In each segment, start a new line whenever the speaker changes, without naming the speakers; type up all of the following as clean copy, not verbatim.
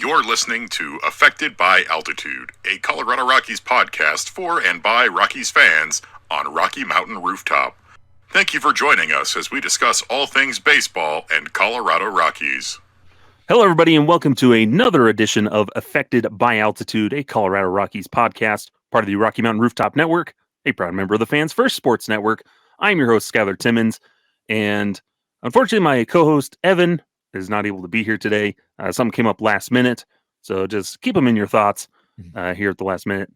You're listening to Affected by Altitude, a Colorado Rockies podcast for and by Rockies fans on Rocky Mountain Rooftop. Thank you for joining us as we discuss all things baseball and Colorado Rockies.
Hello, everybody, and welcome to another edition of Affected by Altitude, a Colorado Rockies podcast, part of the Rocky Mountain Rooftop Network, a proud member of the Fans First Sports Network. I'm your host, Skyler Timmons, and unfortunately, my co-host, Evan, is not able to be here today. Something came up last minute, so just keep him in your thoughts here at the last minute.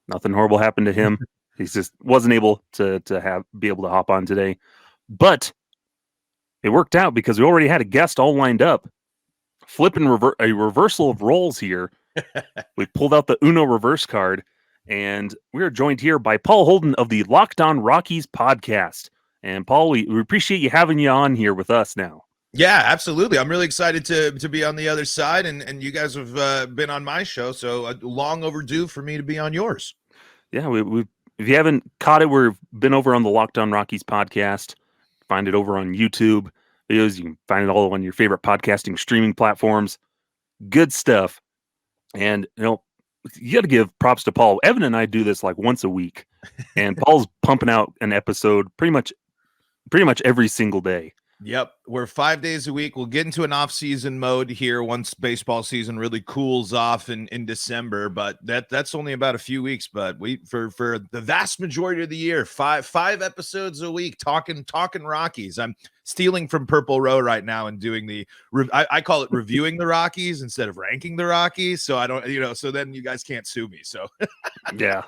Nothing horrible happened to him. He just wasn't able to be able to hop on today. But it worked out because we already had a guest all lined up. Flipping a reversal of roles here. We pulled out the Uno reverse card, and we are joined here by Paul Holden of the Locked On Rockies podcast. And Paul, we appreciate you having you on here with us now.
Yeah, absolutely. I'm really excited to be on the other side, and you guys have been on my show, so long overdue for me to be on yours.
Yeah, we if you haven't caught it, we've been over on the Locked On Rockies podcast. Find it over on YouTube videos. You can find it all on your favorite podcasting streaming platforms. Good stuff. And you got to give props to Paul. Evan and I do this like once a week, and Paul's pumping out an episode pretty much every single day.
Yep, we're 5 days a week. We'll get into an off-season mode here once baseball season really cools off in December, but that's only about a few weeks. But we for the vast majority of the year, five episodes a week, talking Rockies. I'm stealing from Purple Row right now and doing I call it reviewing the Rockies instead of ranking the Rockies. So I don't, so then you guys can't sue me. So
yeah.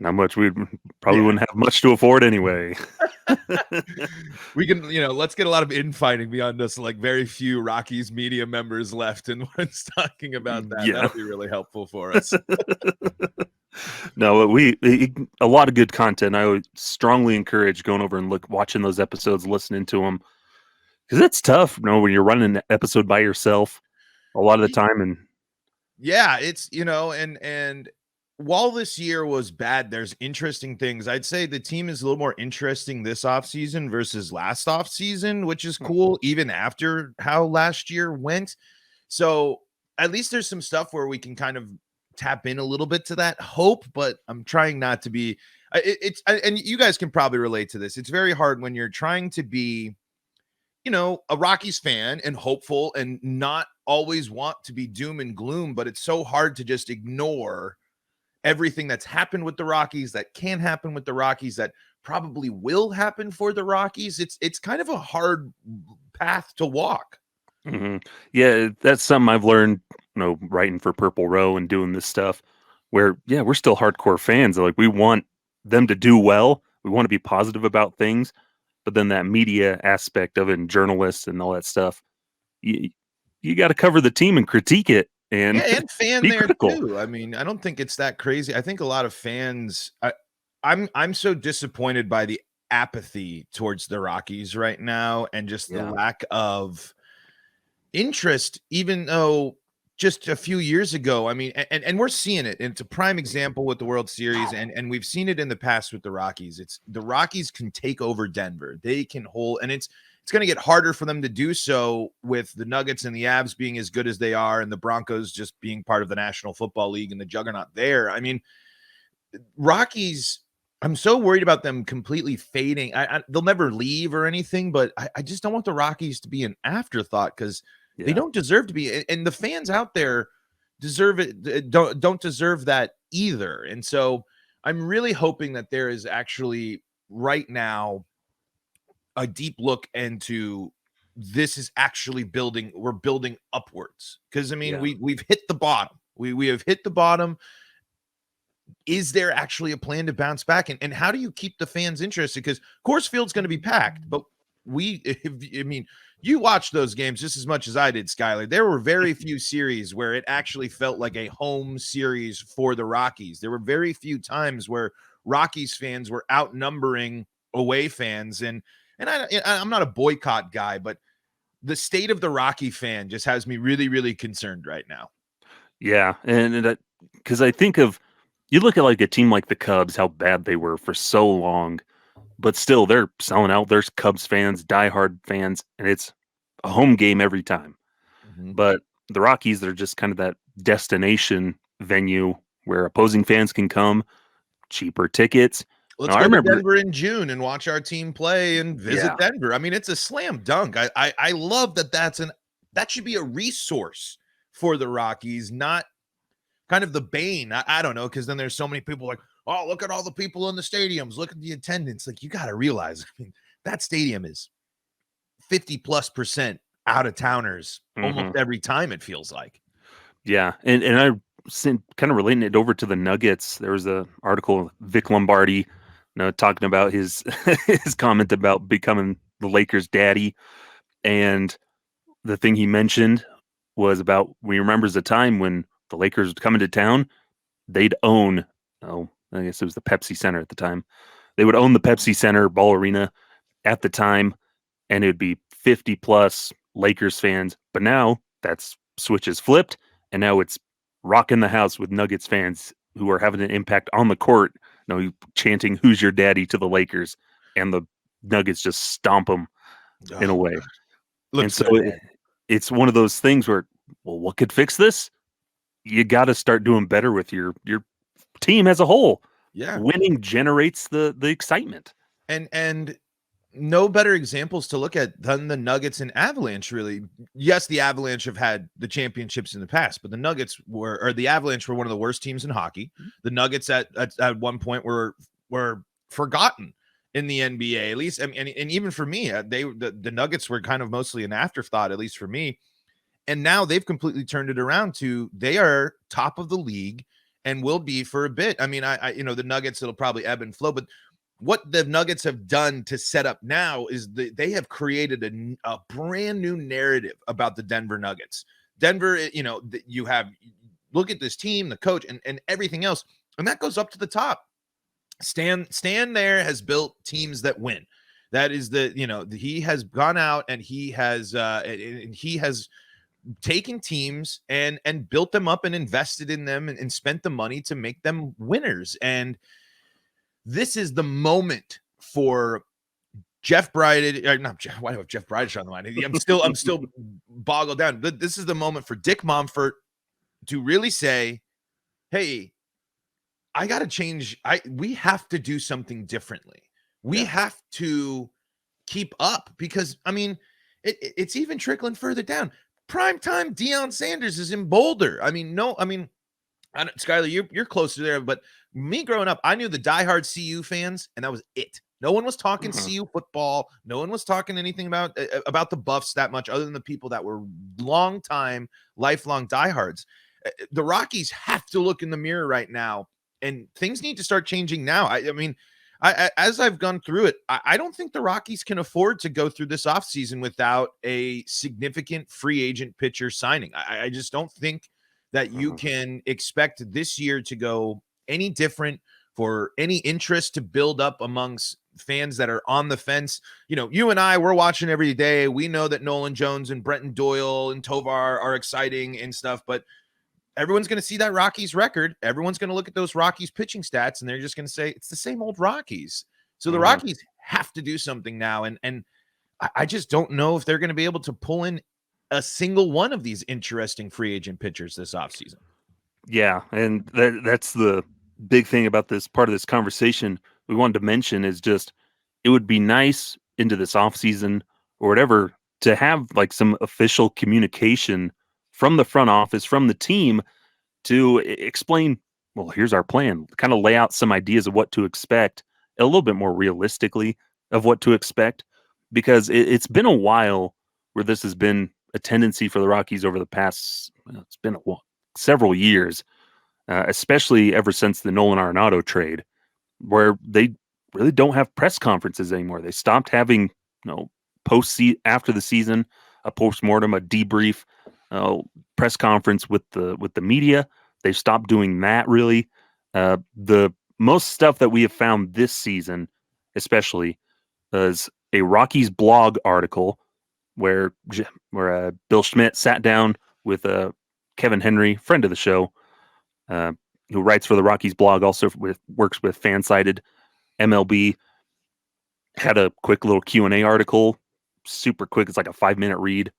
Not much. We probably wouldn't have much to afford anyway.
We can, let's get a lot of infighting beyond us, like very few Rockies media members left, and one's talking about that.
Yeah.
That'll be really helpful for us.
No, a lot of good content. I would strongly encourage going over and watching those episodes, listening to them, because it's tough, when you're running an episode by yourself a lot of the time. And
yeah, it's, and while this year was bad, there's interesting things. I'd say the team is a little more interesting this offseason versus last offseason, which is cool, even after how last year went. So at least there's some stuff where we can kind of tap in a little bit to that hope, but I'm trying not to be and you guys can probably relate to this. It's very hard when you're trying to be, a Rockies fan and hopeful and not always want to be doom and gloom, but it's so hard to just ignore everything that's happened with the Rockies, that can happen with the Rockies, that probably will happen for the Rockies. It's kind of a hard path to walk.
Mm-hmm. Yeah, that's something I've learned, writing for Purple Row and doing this stuff where, we're still hardcore fans. Like, we want them to do well. We want to be positive about things, but then that media aspect of it and journalists and all that stuff, you got to cover the team and critique it. And
fan there critical. Too. I mean, I don't think it's that crazy. I think a lot of fans, I'm so disappointed by the apathy towards the Rockies right now, and just the lack of interest, even though just a few years ago, I mean, and we're seeing it. And it's a prime example with the World Series, and we've seen it in the past with the Rockies. It's the Rockies can take over Denver. They can hold, and it's going to get harder for them to do so with the Nuggets and the Avs being as good as they are, and the Broncos just being part of the National Football League and the juggernaut there. I mean, Rockies, I'm so worried about them completely fading. They'll never leave or anything, but I just don't want the Rockies to be an afterthought, because they don't deserve to be. And the fans out there deserve it. Don't deserve that either. And so I'm really hoping that there is actually right now a deep look into this is actually building. We're building upwards, because I mean, we've hit the bottom. We have hit the bottom. Is there actually a plan to bounce back? And how do you keep the fans interested? Because Coors Field's going to be packed, but you watched those games just as much as I did, Skyler. There were very few series where it actually felt like a home series for the Rockies. There were very few times where Rockies fans were outnumbering away fans. And I'm not a boycott guy, but the state of the Rocky fan just has me really, really concerned right now.
Yeah, and because I think you look at like a team like the Cubs, how bad they were for so long, but still they're selling out. There's Cubs fans, diehard fans, and it's a home game every time. Mm-hmm. But the Rockies, they're just kind of that destination venue where opposing fans can come, cheaper tickets.
Let's go to Denver in June and watch our team play and visit Denver. I mean, it's a slam dunk. I love that. That should be a resource for the Rockies, not kind of the bane. I don't know, because then there's so many people like, oh, look at all the people in the stadiums. Look at the attendance. Like, you got to realize, I mean, that stadium is 50+% out of towners almost every time, it feels like.
Yeah. And I kind of relating it over to the Nuggets. There was an article, Vic Lombardi, talking about his his comment about becoming the Lakers' daddy. And the thing he mentioned was about when he remembers a time when the Lakers would come into town, they'd own, I guess it was the Pepsi Center at the time. They would own the Pepsi Center Ball Arena at the time, and it would be 50+ Lakers fans. But now that's switch is flipped, and now it's rocking the house with Nuggets fans who are having an impact on the court, chanting "Who's your daddy" to the Lakers, and the Nuggets just stomp them in a way. And so it's one of those things where, well, what could fix this? You got to start doing better with your team as a whole.
Yeah,
winning generates the excitement,
and no better examples to look at than the Nuggets and Avalanche. Really, yes, the Avalanche have had the championships in the past, but the the Avalanche were one of the worst teams in hockey. The Nuggets at one point were forgotten in the NBA, at least. And even for me, the Nuggets were kind of mostly an afterthought, at least for me. And now they've completely turned it around to they are top of the league and will be for a bit. I mean, the Nuggets, it'll probably ebb and flow, but what the Nuggets have done to set up now is they have created a brand new narrative about the Denver Nuggets. Denver, you have, look at this team, the coach, and everything else, and that goes up to the top. Stan there has built teams that win. That is he has gone out and he has taken teams and built them up and invested in them and spent the money to make them winners. And this is the moment for Jeff Bridich, why do I have Jeff Bridich on the line? I'm still boggled down. But this is the moment for Dick Monfort to really say, hey, I got to change. We have to do something differently. We have to keep up because, I mean, it's even trickling further down. Primetime Deion Sanders is in Boulder. Skyler, you're closer there, but me growing up, I knew the diehard CU fans, and that was it. No one was talking CU football. No one was talking anything about the Buffs that much, other than the people that were lifelong diehards. The Rockies have to look in the mirror right now, and things need to start changing now. As I've gone through it, I don't think the Rockies can afford to go through this offseason without a significant free agent pitcher signing. I just don't think that you can expect this year to go any different, for any interest to build up amongst fans that are on the fence. You and I, we're watching every day. We know that Nolan Jones and Brenton Doyle and Tovar are exciting and stuff, but everyone's going to see that Rockies record. Everyone's going to look at those Rockies pitching stats, and they're just going to say it's the same old Rockies. So the Rockies have to do something now. And I just don't know if they're going to be able to pull in a single one of these interesting free agent pitchers this offseason.
Yeah, and that's the big thing about this part of this conversation we wanted to mention is just it would be nice into this offseason or whatever to have like some official communication from the front office, from the team, to explain, well, here's our plan, kind of lay out some ideas of what to expect, a little bit more realistically of what to expect, because it's been a while where this has been a tendency for the Rockies over the past, it's been several years, especially ever since the Nolan Arenado trade, where they really don't have press conferences anymore. They stopped having, after the season, a postmortem, a debrief, press conference with the media. They've stopped doing that really. The most stuff that we have found this season, especially, is a Rockies blog article where Bill Schmidt sat down with Kevin Henry, friend of the show, who writes for the Rockies blog, also works with Fansided MLB, had a quick little Q&A article, super quick. It's like a 5-minute read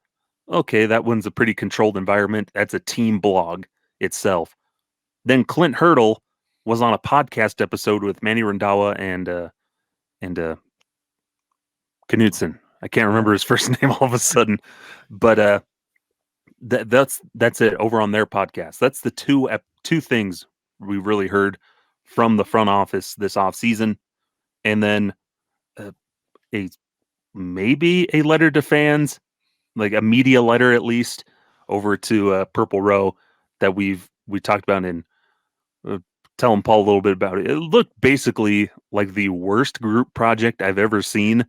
okay, that one's a pretty controlled environment. That's a team blog itself. Then Clint Hurdle was on a podcast episode with Manny Randhawa and Knudsen. I can't remember his first name all of a sudden, but that's it over on their podcast. That's the two things we really heard from the front office this offseason. And then a maybe a letter to fans, like a media letter at least, over to Purple Row that we talked about in telling Paul a little bit about it. It looked basically like the worst group project I've ever seen.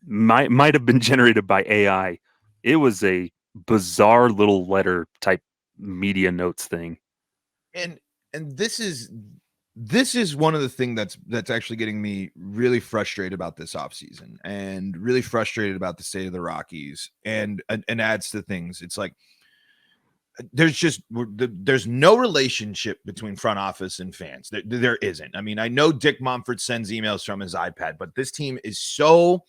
Might have been generated by AI. It was a bizarre little letter type media notes thing.
And this is one of the things that's actually getting me really frustrated about this offseason and really frustrated about the state of the Rockies and adds to things. It's like there's no relationship between front office and fans. There isn't. I mean, I know Dick Monfort sends emails from his iPad, but this team is so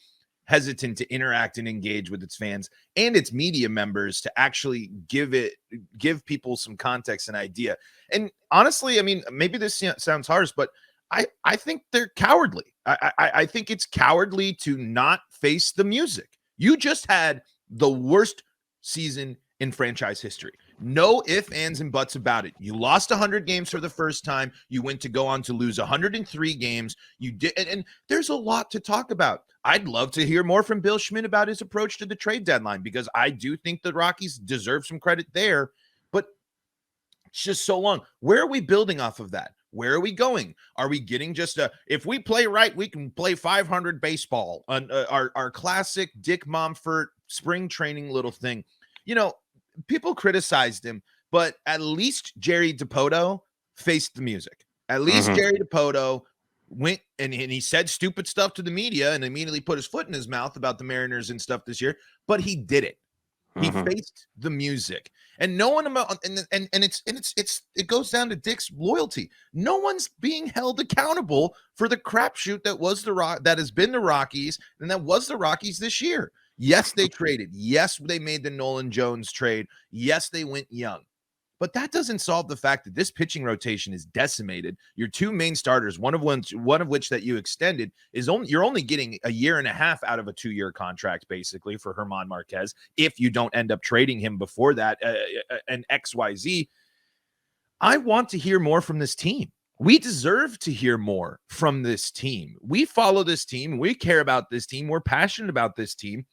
hesitant to interact and engage with its fans and its media members to actually give people some context and idea. And honestly, I mean, maybe this sounds harsh, but I think they're cowardly. I think it's cowardly to not face the music. You just had the worst season in franchise history. No ifs, ands, and buts about it. You lost 100 games for the first time. You went to go on to lose 103 games. You did, and there's a lot to talk about. I'd love to hear more from Bill Schmidt about his approach to the trade deadline, because I do think the Rockies deserve some credit there, but it's just so long. Where are we building off of that? Where are we going? Are we getting just if we play right, we can play 500 baseball on our classic Dick Monfort spring training little thing? You know, people criticized him, but at least Jerry DiPoto faced the music. At least Jerry DiPoto went and he said stupid stuff to the media and immediately put his foot in his mouth about the Mariners and stuff this year, but he did it. He faced the music, and no one about and it goes down to Dick's loyalty. No one's being held accountable for the crapshoot that has been the Rockies, and that was the Rockies this year. Yes, they traded. Yes, they made the Nolan Jones trade. Yes, they went young. But that doesn't solve the fact that this pitching rotation is decimated. Your two main starters, one of which that you extended, you're only getting a year and a half out of a 2-year contract, basically, for German Marquez, if you don't end up trading him before that, an XYZ. I want to hear more from this team. We deserve to hear more from this team. We follow this team. We care about this team. We're passionate about this team,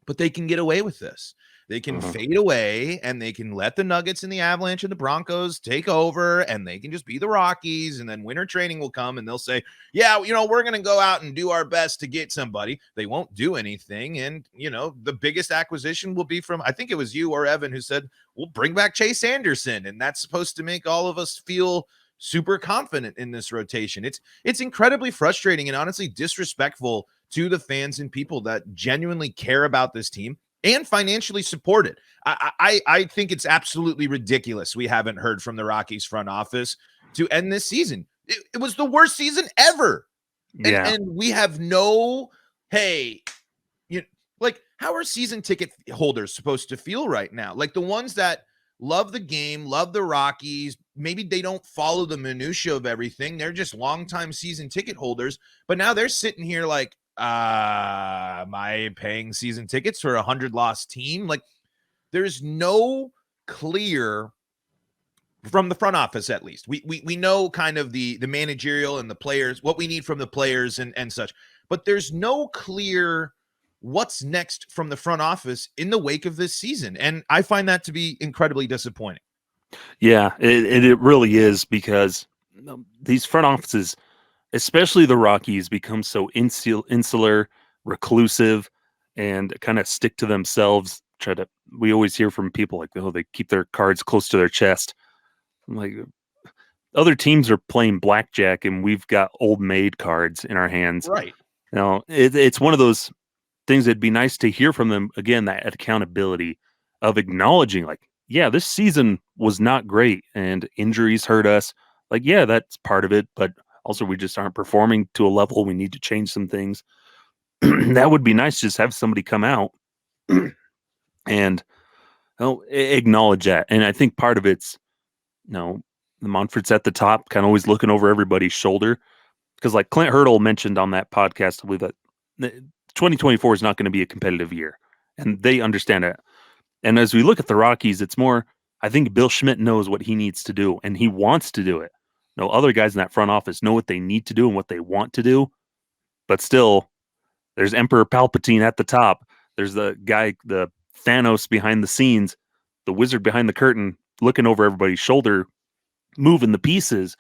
but they can get away with this. They can fade away, and they can let the Nuggets and the Avalanche and the Broncos take over, and they can just be the Rockies, and then winter training will come, and they'll say, yeah, we're going to go out and do our best to get somebody. They won't do anything, and, the biggest acquisition will be from, I think it was you or Evan who said, we'll bring back Chase Anderson, and that's supposed to make all of us feel super confident in this rotation. It's incredibly frustrating and honestly disrespectful to the fans and people that genuinely care about this team and financially support it. I think it's absolutely ridiculous we haven't heard from the Rockies front office to end this season. It was the worst season ever.
Yeah.
And we have no, hey, how are season ticket holders supposed to feel right now? Like the ones that love the game, love the Rockies, maybe they don't follow the minutia of everything. They're just longtime season ticket holders. But now they're sitting here like, am I paying season tickets for a 100-loss team? Like, there's no clear, from the front office at least. We know kind of the managerial and the players, what we need from the players and such, but there's no clear what's next from the front office in the wake of this season, and I find that to be incredibly disappointing.
Yeah, it really is, because these front offices, especially the Rockies, become so insular, reclusive, and kind of stick to themselves. We always hear from people like, oh, they keep their cards close to their chest. I'm like, other teams are playing blackjack, and we've got old maid cards in our hands.
Right.
It's one of those things that'd be nice to hear from them again, that accountability of acknowledging, like, yeah, this season was not great and injuries hurt us. Like, yeah, that's part of it, but also we just aren't performing to a level. We need to change some things. That would be nice, just have somebody come out and acknowledge that. And I think part of it's, the Monfort's at the top, kind of always looking over everybody's shoulder. Because like Clint Hurdle mentioned on that podcast, I believe that 2024 is not going to be a competitive year. And they understand it. And as we look at the Rockies, it's more, I think Bill Schmidt knows what he needs to do, and he wants to do it. Other guys in that front office know what they need to do and what they want to do. But still, there's Emperor Palpatine at the top. There's the guy, the Thanos behind the scenes, the wizard behind the curtain, looking over everybody's shoulder, moving the pieces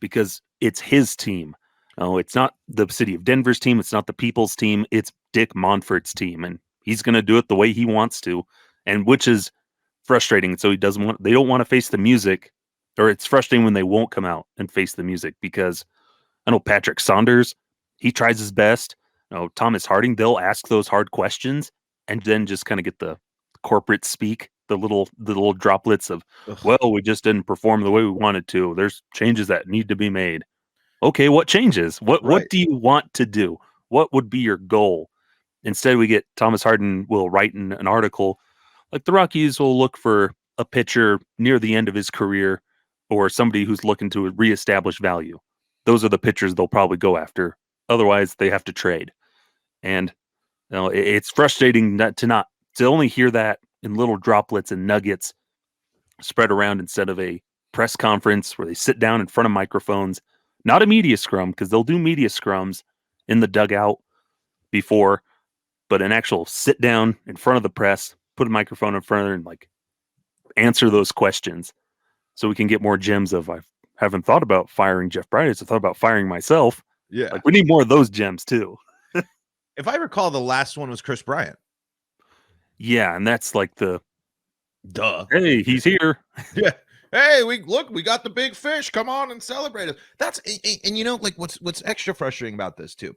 because it's his team. It's not the city of Denver's team. It's not the people's team. It's Dick Monfort's team, and he's going to do it the way he wants to, and which is frustrating. So they don't want to face the music, or it's frustrating when they won't come out and face the music, because I know Patrick Saunders, he tries his best. Thomas Harding, they'll ask those hard questions and then just kind of get the corporate speak, the little droplets of, well, we just didn't perform the way we wanted to. There's changes that need to be made. Okay, what changes? What do you want to do? What would be your goal? Instead, we get Thomas Harding will write in an article like the Rockies will look for a pitcher near the end of his career or somebody who's looking to reestablish value. Those are the pitchers they'll probably go after. Otherwise, they have to trade. And it's frustrating to only hear that in little droplets and nuggets spread around instead of a press conference where they sit down in front of microphones. Not a media scrum, because they'll do media scrums in the dugout before, but an actual sit down in front of the press, put a microphone in front of her, and like answer those questions so we can get more gems of, I haven't thought about firing Jeff Bridges. I thought about firing myself.
Yeah.
Like, we need more of those gems too.
If I recall, the last one was Chris Bryant.
Yeah. And that's like the,
duh.
Hey, he's here.
Yeah. Hey, we got the big fish. Come on and celebrate it. That's, and like what's extra frustrating about this too,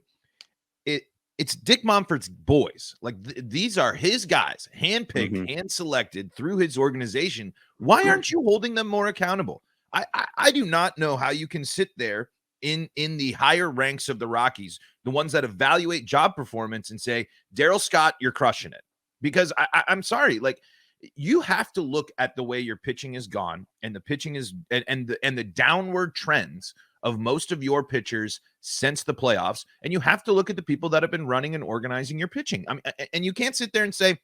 it's Dick Monfort's boys. Like these are his guys, handpicked, hand selected through his organization. Why aren't you holding them more accountable? I do not know how you can sit there in the higher ranks of the Rockies, the ones that evaluate job performance, and say, Daryl Scott, you're crushing it. Because I'm sorry, like, you have to look at the way your pitching is gone, and the pitching is and the downward trends of most of your pitchers since the playoffs, and you have to look at the people that have been running and organizing your pitching. I mean, and you can't sit there and say,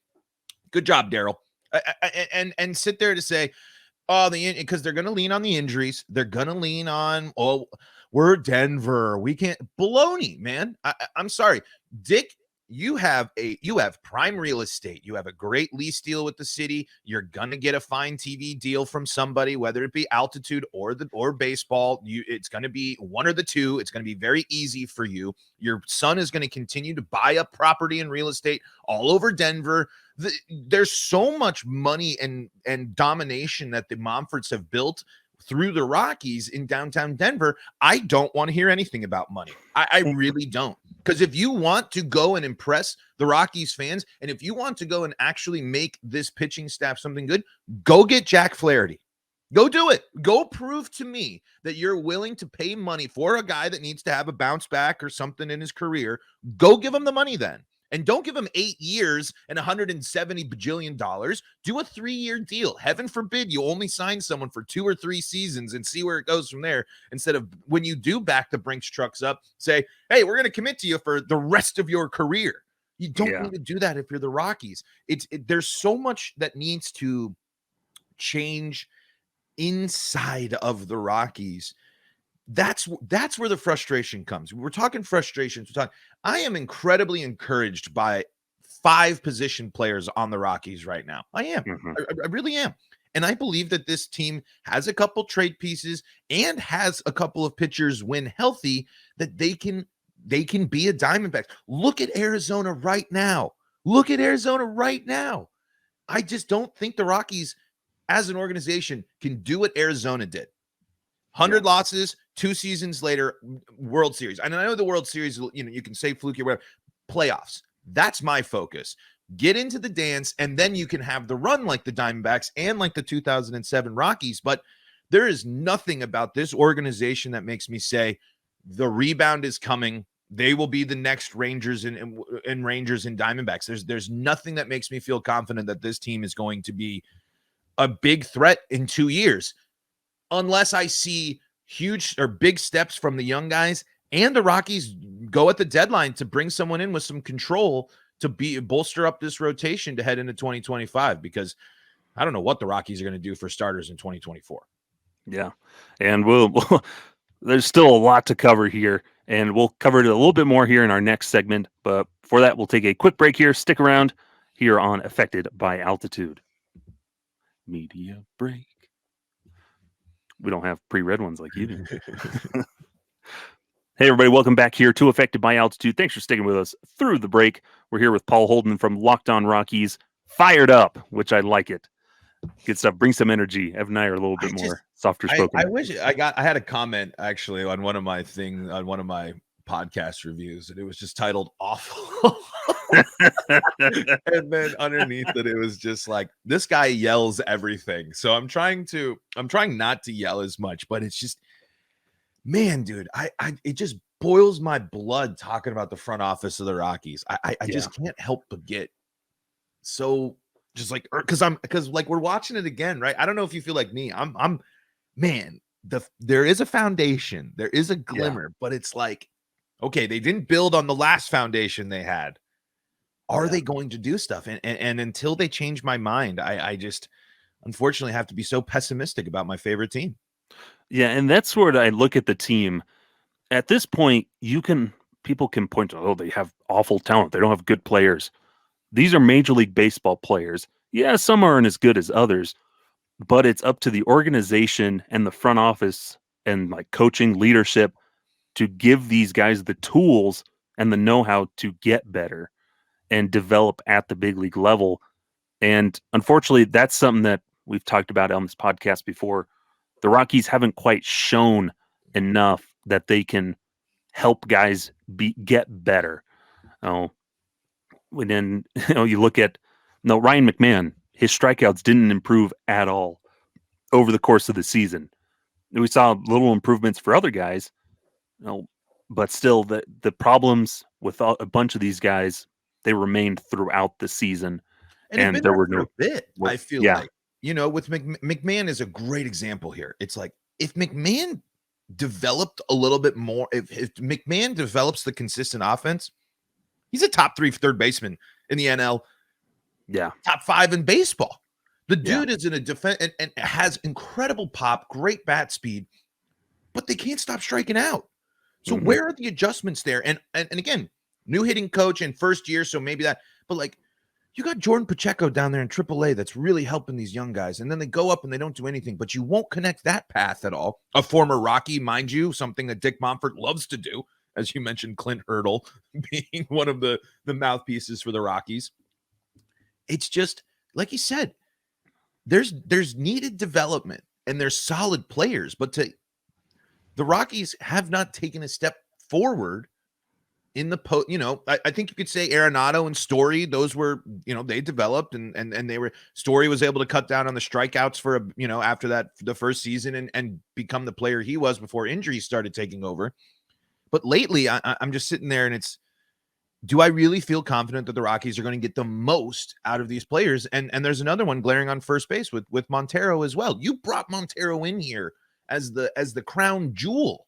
"Good job, Daryl," and sit there to say, "Oh, because they're going to lean on the injuries. They're going to lean on, oh, we're Denver. We can't." Baloney, man. I'm sorry, Dick. You have prime real estate. You have a great lease deal with the city. You're gonna get a fine TV deal from somebody, whether it be Altitude or baseball. It's gonna be one or the two. It's gonna be very easy for you. Your son is gonna continue to buy up property and real estate all over Denver. There's so much money and domination that the Monforts have built through the Rockies in downtown Denver. I don't want to hear anything about money. I really don't. Because if you want to go and impress the Rockies fans, and if you want to go and actually make this pitching staff something good, go get Jack Flaherty. Go do it. Go prove to me that you're willing to pay money for a guy that needs to have a bounce back or something in his career. Go give him the money then. And don't give him 8 years and $170 bajillion. Do a 3-year deal. Heaven forbid you only sign someone for 2 or 3 seasons and see where it goes from there. Instead of, when you do back the Brinks trucks up, say, hey, we're going to commit to you for the rest of your career. You don't need to do that if you're the Rockies. There's so much that needs to change inside of the Rockies. That's where the frustration comes. We're talking frustrations. I am incredibly encouraged by 5 position players on the Rockies right now. I am. I really am. And I believe that this team has a couple trade pieces and has a couple of pitchers, when healthy, that they can be a Diamondbacks. Look at Arizona right now. I just don't think the Rockies as an organization can do what Arizona did. 100 losses, 2 seasons later, World Series. And I know the World Series, you can say fluky or whatever. Playoffs. That's my focus. Get into the dance, and then you can have the run like the Diamondbacks and like the 2007 Rockies. But there is nothing about this organization that makes me say the rebound is coming. they will be the next Rangers and Rangers and Diamondbacks. There's nothing that makes me feel confident that this team is going to be a big threat in 2 years, unless I see huge or big steps from the young guys and the Rockies go at the deadline to bring someone in with some control to bolster up this rotation to head into 2025, because I don't know what the Rockies are going to do for starters in 2024.
Yeah. And there's still a lot to cover here, and we'll cover it a little bit more here in our next segment. But for that, we'll take a quick break here. Stick around here on Affected by Altitude. Media break. We don't have pre-read ones like you do. Hey, everybody. Welcome back here to Affected by Altitude. Thanks for sticking with us through the break. We're here with Paul Holden from Locked On Rockies. Fired up, which I like it. Good stuff. Bring some energy. Evan and I are a little bit more softer spoken.
I wish I had a comment actually on one of my podcast reviews, and it was just titled "Awful." And then underneath it was just like, this guy yells everything. So I'm trying not to yell as much, but it's just, man, dude, it just boils my blood talking about the front office of the Rockies. I just can't help but get so just like, because we're watching it again, right? I don't know if you feel like me. Man, there is a foundation, there is a glimmer, but it's like, okay, they didn't build on the last foundation they had. Are they going to do stuff? And until they change my mind, I just unfortunately have to be so pessimistic about my favorite team.
Yeah, and that's where I look at the team. At this point, people can point to, they have awful talent. They don't have good players. These are Major League Baseball players. Yeah, some aren't as good as others, but it's up to the organization and the front office and like coaching leadership to give these guys the tools and the know-how to get better and develop at the big league level. And unfortunately, that's something that we've talked about on this podcast before. The Rockies haven't quite shown enough that they can help guys get better. And then you look at Ryan McMahon, his strikeouts didn't improve at all over the course of the season. We saw little improvements for other guys, but still the problems with a bunch of these guys, they remained throughout the season. And there were no
bit. I feel like, with McMahon is a great example here. It's like, if McMahon developed a little bit more, if McMahon develops the consistent offense, he's a top 3 third baseman in the NL.
Yeah.
Top 5 in baseball. The dude is in a defense and has incredible pop, great bat speed, but they can't stop striking out. So where are the adjustments there? And again, new hitting coach and first year, so maybe that, but like, you got Jordan Pacheco down there in AAA that's really helping these young guys, and then they go up and they don't do anything, but you won't connect that path at all. A former Rocky, mind you, something that Dick Monfort loves to do, as you mentioned, Clint Hurdle being one of the mouthpieces for the Rockies. It's just, like you said, there's needed development, and there's solid players, but the Rockies have not taken a step forward in the I think you could say Arenado and Story, those were, they developed and they were, Story was able to cut down on the strikeouts for after that, the first season and become the player he was before injuries started taking over. But lately I'm just sitting there, and it's, do I really feel confident that the Rockies are going to get the most out of these players? And there's another one glaring on first base with Montero as well. You brought Montero in here as the crown jewel.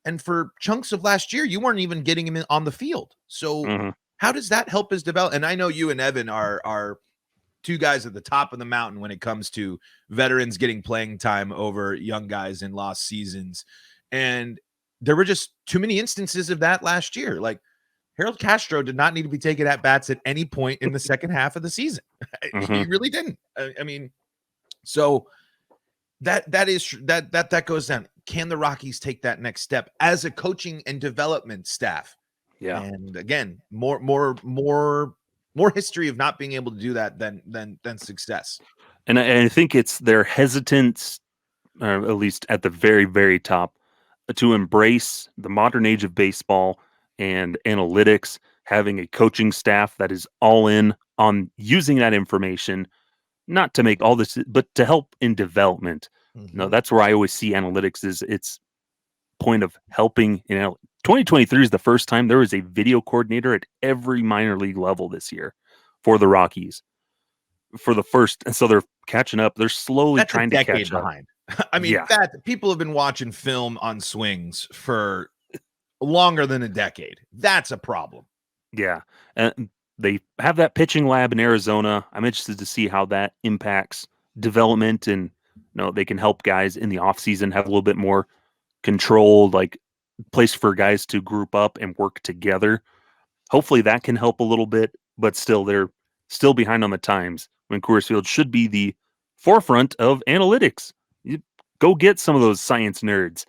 And for chunks of last year, you weren't even getting him on the field. So how does that help his develop? And I know you and Evan are two guys at the top of the mountain when it comes to veterans getting playing time over young guys in lost seasons. And there were just too many instances of that last year. Like, Harold Castro did not need to be taking at bats at any point in the second half of the season. He really didn't. I mean, so that goes down. Can the Rockies take that next step as a coaching and development staff?
Yeah.
And again, more history of not being able to do that than success.
And I think it's their hesitance, or at least at the very, very top, to embrace the modern age of baseball and analytics, having a coaching staff that is all in on using that information, not to make all this, but to help in development. No, that's where I always see analytics is its point of helping, 2023 is the first time there was a video coordinator at every minor league level this year for the Rockies. For the first, and so they're catching up. They're slowly trying to catch
behind. I mean, that people have been watching film on swings for longer than a decade. That's a problem.
Yeah. And they have that pitching lab in Arizona. I'm interested to see how that impacts development, and they can help guys in the offseason have a little bit more controlled, like, place for guys to group up and work together. Hopefully that can help a little bit, but still they're still behind on the times when Coors Field should be the forefront of analytics. You go get some of those science nerds.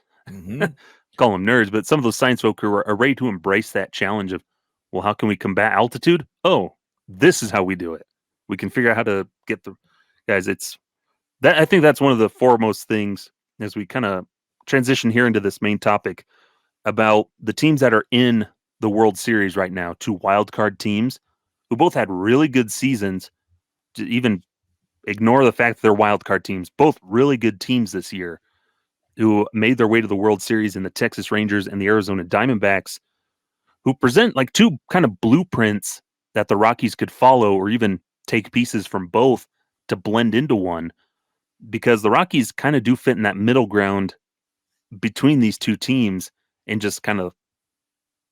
Call them nerds, but some of those science folk who are ready to embrace that challenge of, well, how can we combat altitude? Oh, this is how we do it. We can figure out how to get the guys. I think that's one of the foremost things as we kind of transition here into this main topic about the teams that are in the World Series right now, 2 wildcard teams who both had really good seasons. To even ignore the fact that they're wildcard teams, both really good teams this year who made their way to the World Series in the Texas Rangers and the Arizona Diamondbacks, who present like 2 kind of blueprints that the Rockies could follow or even take pieces from both to blend into one, because the Rockies kind of do fit in that middle ground between these 2 teams and just kind of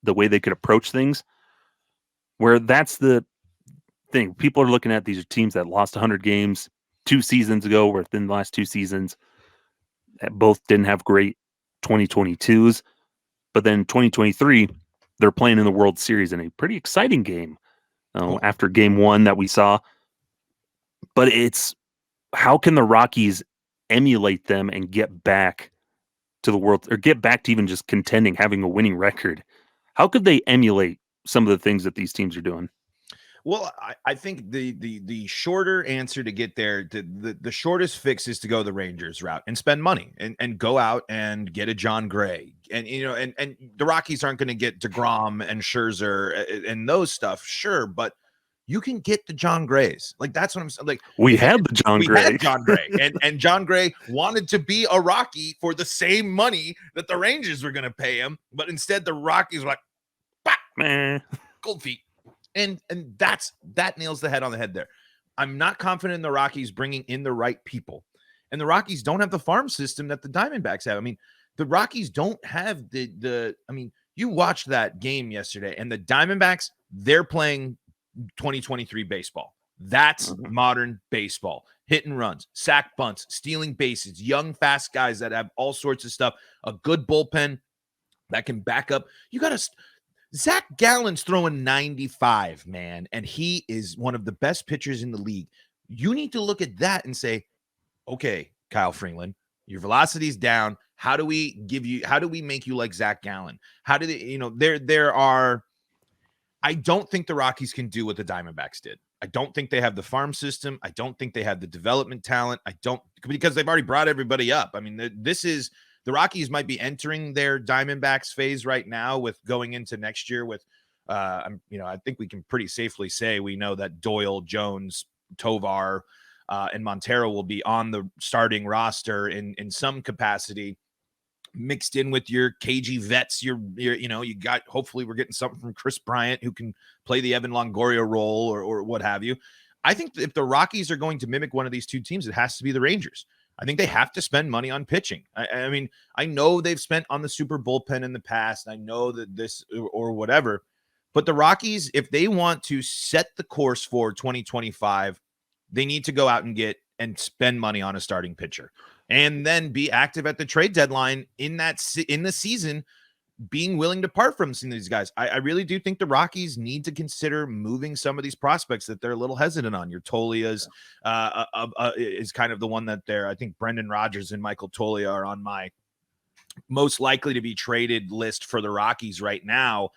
the way they could approach things, where that's the thing. People are looking at these teams that lost 100 games 2 seasons ago, or within the last 2 seasons, that both didn't have great 2022s, but then 2023, they're playing in the World Series in a pretty exciting game after game 1 that we saw. But it's, how can the Rockies emulate them and get back to the world, or get back to even just contending, having a winning record? How could they emulate some of the things that these teams are doing?
Well, I think the shorter answer to get there, the shortest fix is to go the Rangers route and spend money and go out and get a John Gray. And, and the Rockies aren't going to get DeGrom and Scherzer and those stuff. Sure. But you can get the John Grays. Like, that's what I'm saying. Like,
we had John Gray,
and John Gray wanted to be a Rocky for the same money that the Rangers were going to pay him. But instead the Rockies were like, bah, man, cold feet. And that nails the head on the head there. I'm not confident in the Rockies bringing in the right people. And the Rockies don't have the farm system that the Diamondbacks have. I mean, the Rockies don't have you watched that game yesterday, and the Diamondbacks, they're playing 2023 baseball. That's modern baseball. Hit and runs, sack bunts, stealing bases, young, fast guys that have all sorts of stuff, a good bullpen that can back up. You got to... Zach Gallen's throwing 95, man, and he is one of the best pitchers in the league. You need to look at that and say, okay, Kyle Freeland, your velocity's down. How do we make you like Zach Gallen? How do they, I don't think the Rockies can do what the Diamondbacks did. I don't think they have the farm system. I don't think they have the development talent. Because they've already brought everybody up. I mean, the Rockies might be entering their Diamondbacks phase right now with going into next year with, I think we can pretty safely say we know that Doyle, Jones, Tovar, and Montero will be on the starting roster in some capacity, mixed in with your cagey vets. You got, hopefully we're getting something from Chris Bryant who can play the Evan Longoria role or what have you. I think if the Rockies are going to mimic one of these 2 teams, it has to be the Rangers. I think they have to spend money on pitching. I mean, I know they've spent on the super bullpen in the past. I know that this or whatever, but the Rockies, if they want to set the course for 2025, they need to go out and spend money on a starting pitcher, and then be active at the trade deadline in the season, being willing to part from some of these guys. I really do think the Rockies need to consider moving some of these prospects that they're a little hesitant on. Your Tolia's is kind of the one that I think Brendan Rodgers and Michael Tolia are on my most likely to be traded list for the Rockies right now.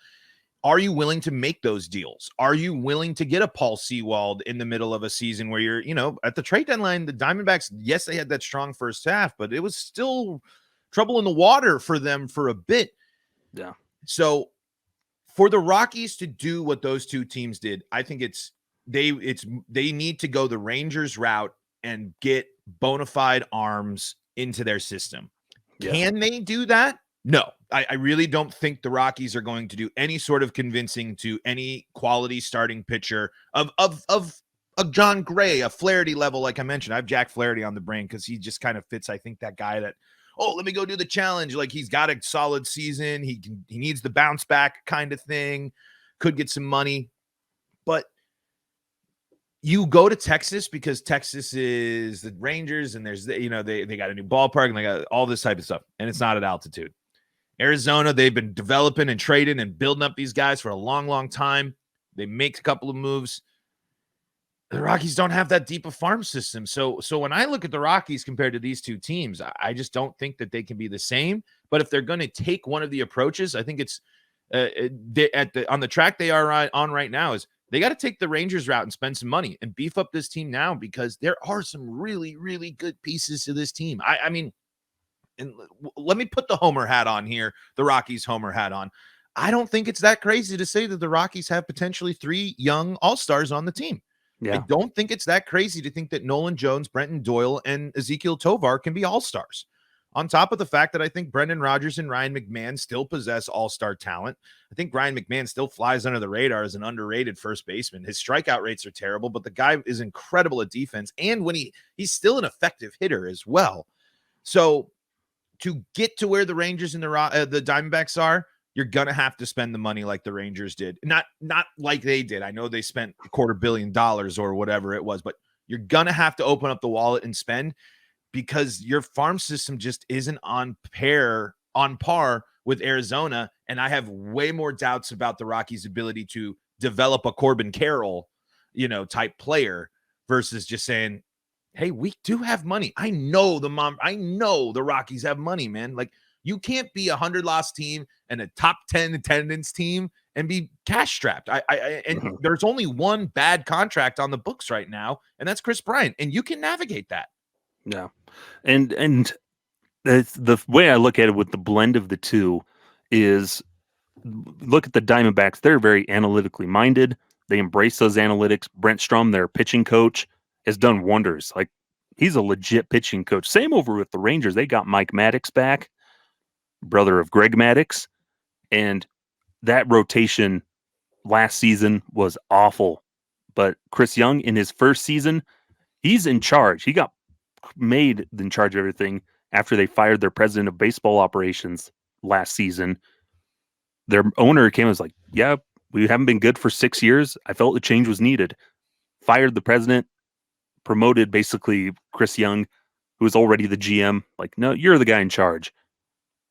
Are you willing to make those deals? Are you willing to get a Paul Sewald in the middle of a season where you're, at the trade deadline, the Diamondbacks, yes, they had that strong first half, but it was still trouble in the water for them for a bit.
Yeah.
So for the Rockies to do what those 2 teams did, I think they need to go the Rangers route and get bona fide arms into their system. Yeah. Can they do that? No, I really don't think the Rockies are going to do any sort of convincing to any quality starting pitcher of a John Gray, a Flaherty level. Like I mentioned, I have Jack Flaherty on the brain because he just kind of fits, I think, that guy that, oh, let me go do the challenge. Like, he's got a solid season. He needs the bounce back kind of thing. Could get some money. But you go to Texas because Texas is the Rangers, and there's, they got a new ballpark, and they got all this type of stuff, and it's not at altitude. Arizona, they've been developing and trading and building up these guys for a long, long time. They make a couple of moves. The Rockies don't have that deep a farm system. So when I look at the Rockies compared to these two teams, I just don't think that they can be the same. But if they're going to take one of the approaches, I think it's on the track they are on right now is they got to take the Rangers route and spend some money and beef up this team now, because there are some really, really good pieces to this team. I mean, and let me put the homer hat on here, the Rockies homer hat on. I don't think it's that crazy to say that the Rockies have potentially 3 young all-stars on the team. Yeah. I don't think it's that crazy to think that Nolan Jones, Brenton Doyle, and Ezekiel Tovar can be all-stars. On top of the fact that I think Brendan Rodgers and Ryan McMahon still possess all-star talent. I think Ryan McMahon still flies under the radar as an underrated first baseman. His strikeout rates are terrible, but the guy is incredible at defense. And when he's still an effective hitter as well. So to get to where the Rangers and the Diamondbacks are, you're going to have to spend the money like the Rangers did. Not like they did. I know they spent $250 million or whatever it was, but you're going to have to open up the wallet and spend, because your farm system just isn't on par with Arizona. And I have way more doubts about the Rockies' ability to develop a Corbin Carroll, type player versus just saying, hey, we do have money. I know the Rockies have money, man. Like, you can't be a 100-loss team and a top 10 attendance team and be cash strapped. There's only one bad contract on the books right now, and that's Chris Bryant, and you can navigate that.
Yeah. And the way I look at it with the blend of the two is, look at the Diamondbacks. They're very analytically minded. They embrace those analytics. Brent Strom, their pitching coach, has done wonders. Like, he's a legit pitching coach. Same over with the Rangers. They got Mike Maddox back, brother of Greg Maddox, and that rotation last season was awful. But Chris Young, in his first season, he's in charge. He got made in charge of everything after they fired their president of baseball operations last season. Their owner came and was like, yeah, we haven't been good for 6 years. I felt the change was needed. Fired the president, promoted basically Chris Young, who was already the GM. Like, no, you're the guy in charge.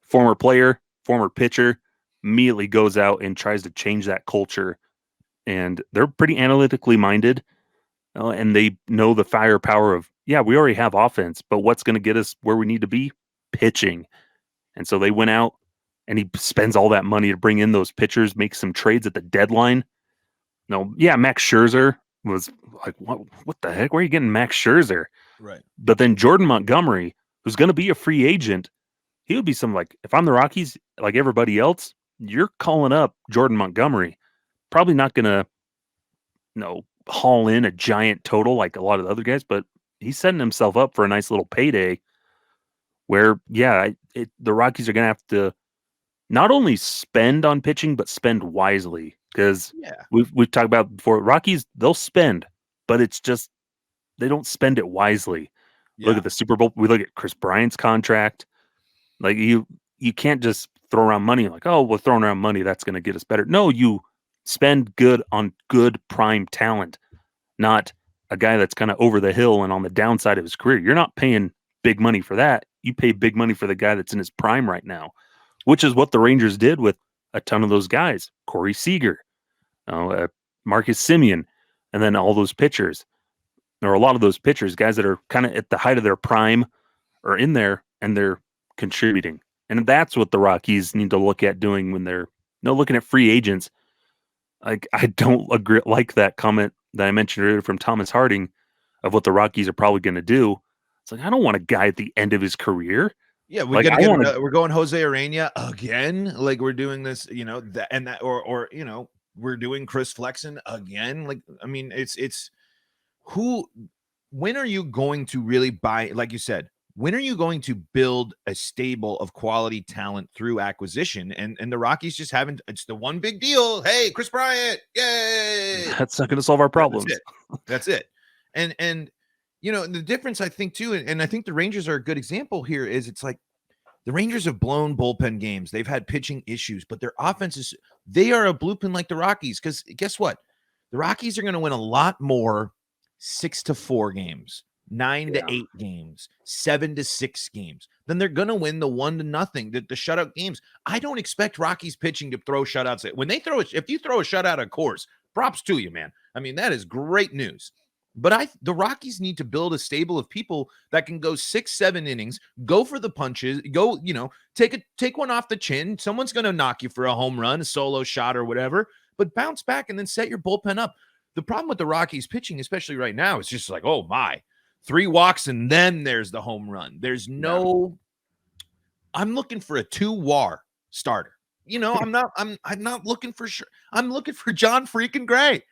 Former player, former pitcher, immediately goes out and tries to change that culture. And they're pretty analytically minded. And they know the firepower of, yeah, we already have offense, but what's going to get us where we need to be? Pitching. And so they went out, and he spends all that money to bring in those pitchers, make some trades at the deadline. No, yeah, Max Scherzer was like, what the heck? Where are you getting Max Scherzer?
Right.
But then Jordan Montgomery, who's going to be a free agent, he would be something like, if I'm the Rockies, like everybody else, you're calling up Jordan Montgomery. Probably not going to, haul in a giant total like a lot of the other guys, but he's setting himself up for a nice little payday where, the Rockies are going to have to not only spend on pitching, but spend wisely, because we've talked about before, Rockies, they'll spend, but it's just, they don't spend it wisely. Look at the Super Bowl. We look at Chris Bryant's contract. Like, you can't just throw around money like, oh, we're throwing around money, that's going to get us better. No, you spend good on good prime talent, not a guy that's kind of over the hill and on the downside of his career. You're not paying big money for that. You pay big money for the guy that's in his prime right now, which is what the Rangers did with a ton of those guys. Corey Seager, Marcus Semien, and then all those pitchers. There are a lot of those pitchers, guys that are kind of at the height of their prime, are in there, and they're contributing. And that's what the Rockies need to look at doing when they're looking at free agents. Like, I don't agree like that comment that I mentioned earlier from Thomas Harding of what the Rockies are probably going to do. It's like, I don't want a guy at the end of his career.
Yeah, we're going Jose Urena again. Like, we're doing this, we're doing Chris Flexen again. Like, I mean, it's when are you going to really buy? Like you said, when are you going to build a stable of quality talent through acquisition? And the Rockies just haven't. It's the one big deal. Hey, Chris Bryant, yay!
That's not going to solve our problems.
That's it. And the difference, I think, too, and I think the Rangers are a good example here, is it's like the Rangers have blown bullpen games. They've had pitching issues, but their offenses, they are a blueprint like the Rockies. Because guess what? The Rockies are going to win a lot more 6-4 games, 9-8 games, 7-6 games. Then they're going to win the 1-0, the shutout games. I don't expect Rockies pitching to throw shutouts. When they if you throw a shutout, of course, props to you, man. I mean, that is great news. But the Rockies need to build a stable of people that can go 6-7 innings, go for the punches, go, take one off the chin. Someone's going to knock you for a home run, a solo shot or whatever, but bounce back and then set your bullpen up. The problem with the Rockies pitching, especially right now, is just like, oh my, 3 walks and then there's the home run. There's I'm looking for a 2 WAR starter. I'm not looking for sure. I'm looking for John freaking Gray.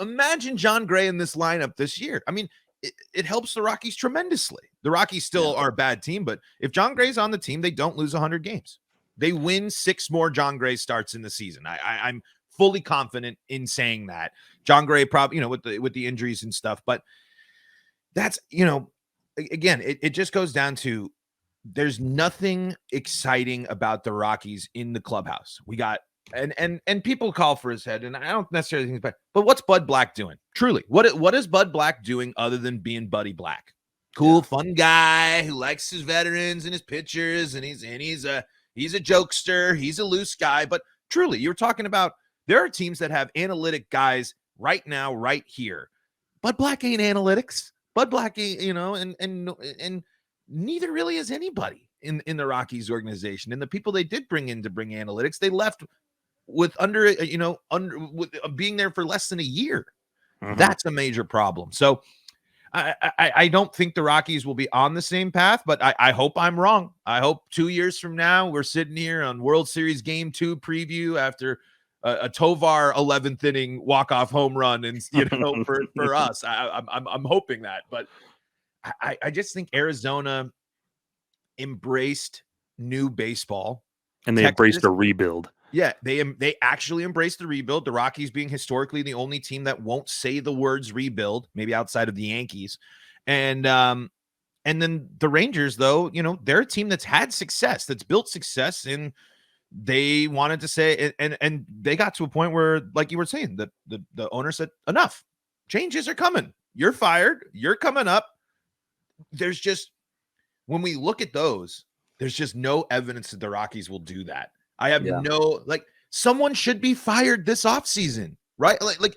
Imagine John Gray in this lineup this year. I mean, it helps the Rockies tremendously. The Rockies still are a bad team, but if John Gray's on the team, they don't lose 100 games. They win 6 more John Gray starts in the season. I'm fully confident in saying that. John Gray probably, with the injuries and stuff, but that's, again, it just goes down to there's nothing exciting about the Rockies in the clubhouse. We got and people call for his head, and I don't necessarily think it's bad, but what's Bud Black doing? Truly, what is Bud Black doing other than being Buddy Black? Cool, fun guy who likes his veterans and his pitchers, and he's a jokester, he's a loose guy. But truly, you're talking about there are teams that have analytic guys right now, right here. Bud Black ain't analytics. Bud Black ain't, and neither really is anybody in the Rockies organization. And the people they did bring in to bring analytics, they left with being there for less than a year. Mm-hmm. That's a major problem. So I don't think the Rockies will be on the same path, but I hope I'm wrong. I hope 2 years from now we're sitting here on World Series Game 2 preview after a Tovar 11th inning walk-off home run, and for us, I'm hoping that. But I just think Arizona embraced new baseball,
and they embraced a rebuild.
Yeah, they actually embraced the rebuild. The Rockies being historically the only team that won't say the words rebuild, maybe outside of the Yankees. And then the Rangers, though, they're a team that's had success, that's built success, and they wanted to say, and they got to a point where, like you were saying, the owner said, enough. Changes are coming. You're fired. You're coming up. There's just, when we look at those, there's just no evidence that the Rockies will do that. I have someone should be fired this offseason, right? Like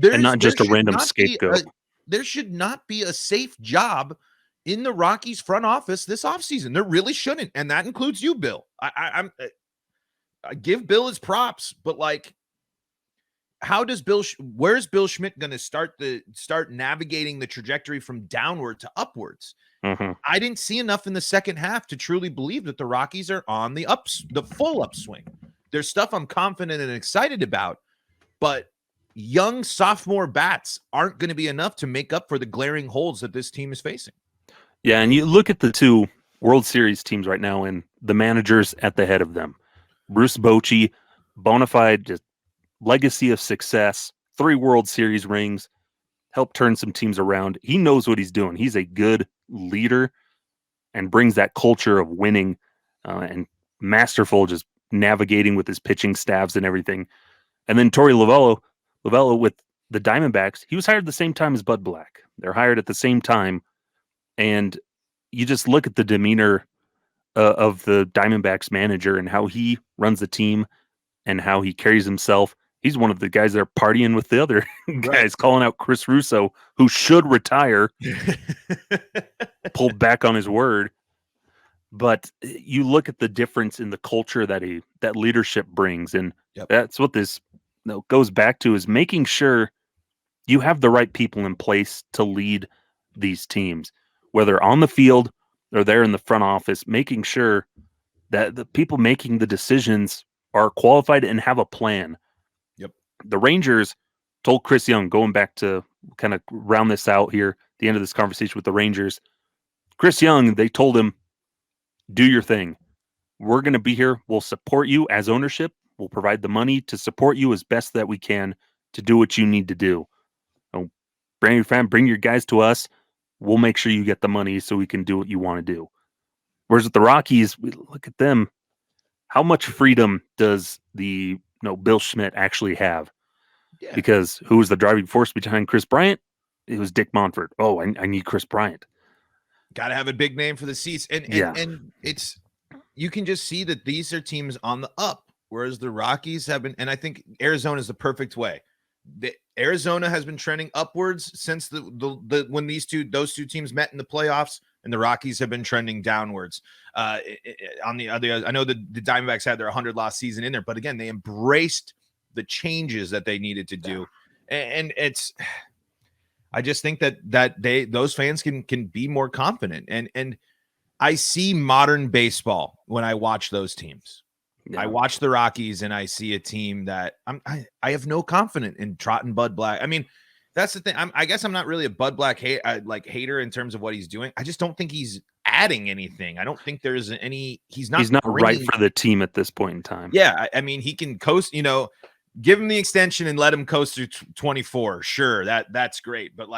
and not just a random scapegoat.
There should not be a safe job in the Rockies front office this offseason. There really shouldn't. And that includes you, Bill. I give Bill his props, but like, where's Bill Schmidt going to start navigating the trajectory from downward to upwards? Mm-hmm. I didn't see enough in the second half to truly believe that the Rockies are on the full upswing. There's stuff I'm confident and excited about, but young sophomore bats aren't going to be enough to make up for the glaring holes that this team is facing.
Yeah, and you look at the 2 World Series teams right now and the managers at the head of them. Bruce Bochy, bona fide just legacy of success, 3 World Series rings, helped turn some teams around. He knows what he's doing. He's a good leader and brings that culture of winning and masterful just navigating with his pitching staffs and everything. And then Torey Lovullo with the Diamondbacks, he was hired at the same time as Bud Black. They're hired at the same time. And you just look at the demeanor of the Diamondbacks manager and how he runs the team and how he carries himself. He's one of the guys that are partying with the other guys, calling out Chris Russo, who should retire, pulled back on his word. But you look at the difference in the culture that leadership brings, and that's what this goes back to, is making sure you have the right people in place to lead these teams, whether on the field or there in the front office, making sure that the people making the decisions are qualified and have a plan. The Rangers told Chris Young, going back to kind of round this out here, the end of this conversation with the Rangers, Chris Young, they told him, do your thing. We're going to be here. We'll support you as ownership. We'll provide the money to support you as best that we can to do what you need to do. Bring your guys to us. We'll make sure you get the money so we can do what you want to do. Whereas with the Rockies, we look at them. How much freedom does the Bill Schmidt actually have? Yeah. Because who was the driving force behind Chris Bryant? It was Dick Monfort. Oh, I need Chris Bryant.
Got to have a big name for the seats. And it's, you can just see that these are teams on the up, whereas the Rockies have been, and I think Arizona is the perfect way. Arizona has been trending upwards since when those two teams met in the playoffs, and the Rockies have been trending downwards. On the other, I know the Diamondbacks had their 100-loss season in there, but again, they embraced the changes that they needed to do, and it's. I just think that those fans can be more confident, and I see modern baseball when I watch those teams. Yeah. I watch the Rockies and I see a team that I have no confidence in trotting Bud Black. I mean, that's the thing. I guess I'm not really a Bud Black hater in terms of what he's doing. I just don't think he's adding anything. I don't think there's any. He's not
right for the team at this point in time.
Yeah, I mean, he can coast. Give him the extension and let him coast through 24. Sure, that's great. But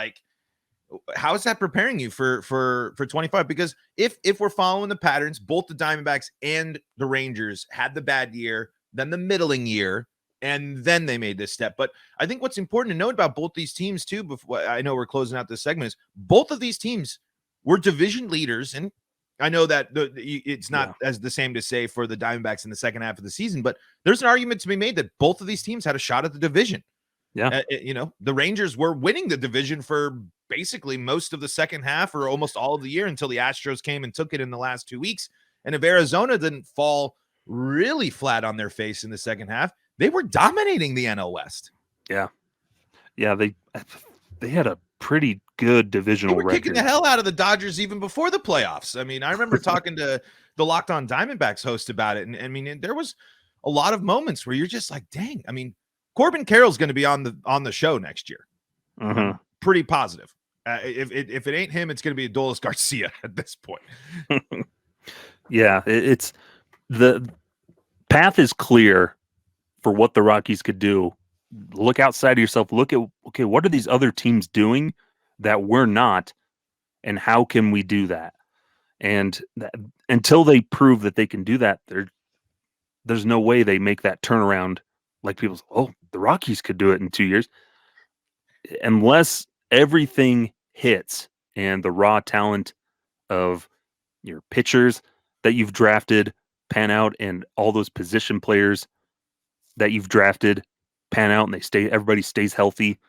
how is that preparing you for 25? Because if we're following the patterns, both the Diamondbacks and the Rangers had the bad year, then the middling year, and then they made this step. But I think what's important to note about both these teams too, before I know we're closing out this segment, is both of these teams were division leaders. And I know that it's not as the same to say for the Diamondbacks in the second half of the season, but there's an argument to be made that both of these teams had a shot at the division.
Yeah.
The Rangers were winning the division for basically most of the second half or almost all of the year until the Astros came and took it in the last 2 weeks. And if Arizona didn't fall really flat on their face in the second half, they were dominating the NL West.
Yeah. Yeah. They had a pretty good divisional record.
They were kicking the hell out of the Dodgers even before the playoffs. I mean, I remember talking to the Locked On Diamondbacks host about it. And I mean, there was a lot of moments where you're just like, dang, I mean, Corbin Carroll's going to be on the show next year.
Mm-hmm.
Pretty positive. If it ain't him, it's going to be Adolis Garcia at this point.
Yeah, it's the path is clear for what the Rockies could do. Look outside of yourself. Look at, okay, what are these other teams doing that we're not, and how can we do that? And until they prove that they can do that, there's no way they make that turnaround. Like people say, oh, the Rockies could do it in 2 years. Unless everything hits and the raw talent of your pitchers that you've drafted pan out, and all those position players that you've drafted pan out, and everybody stays healthy.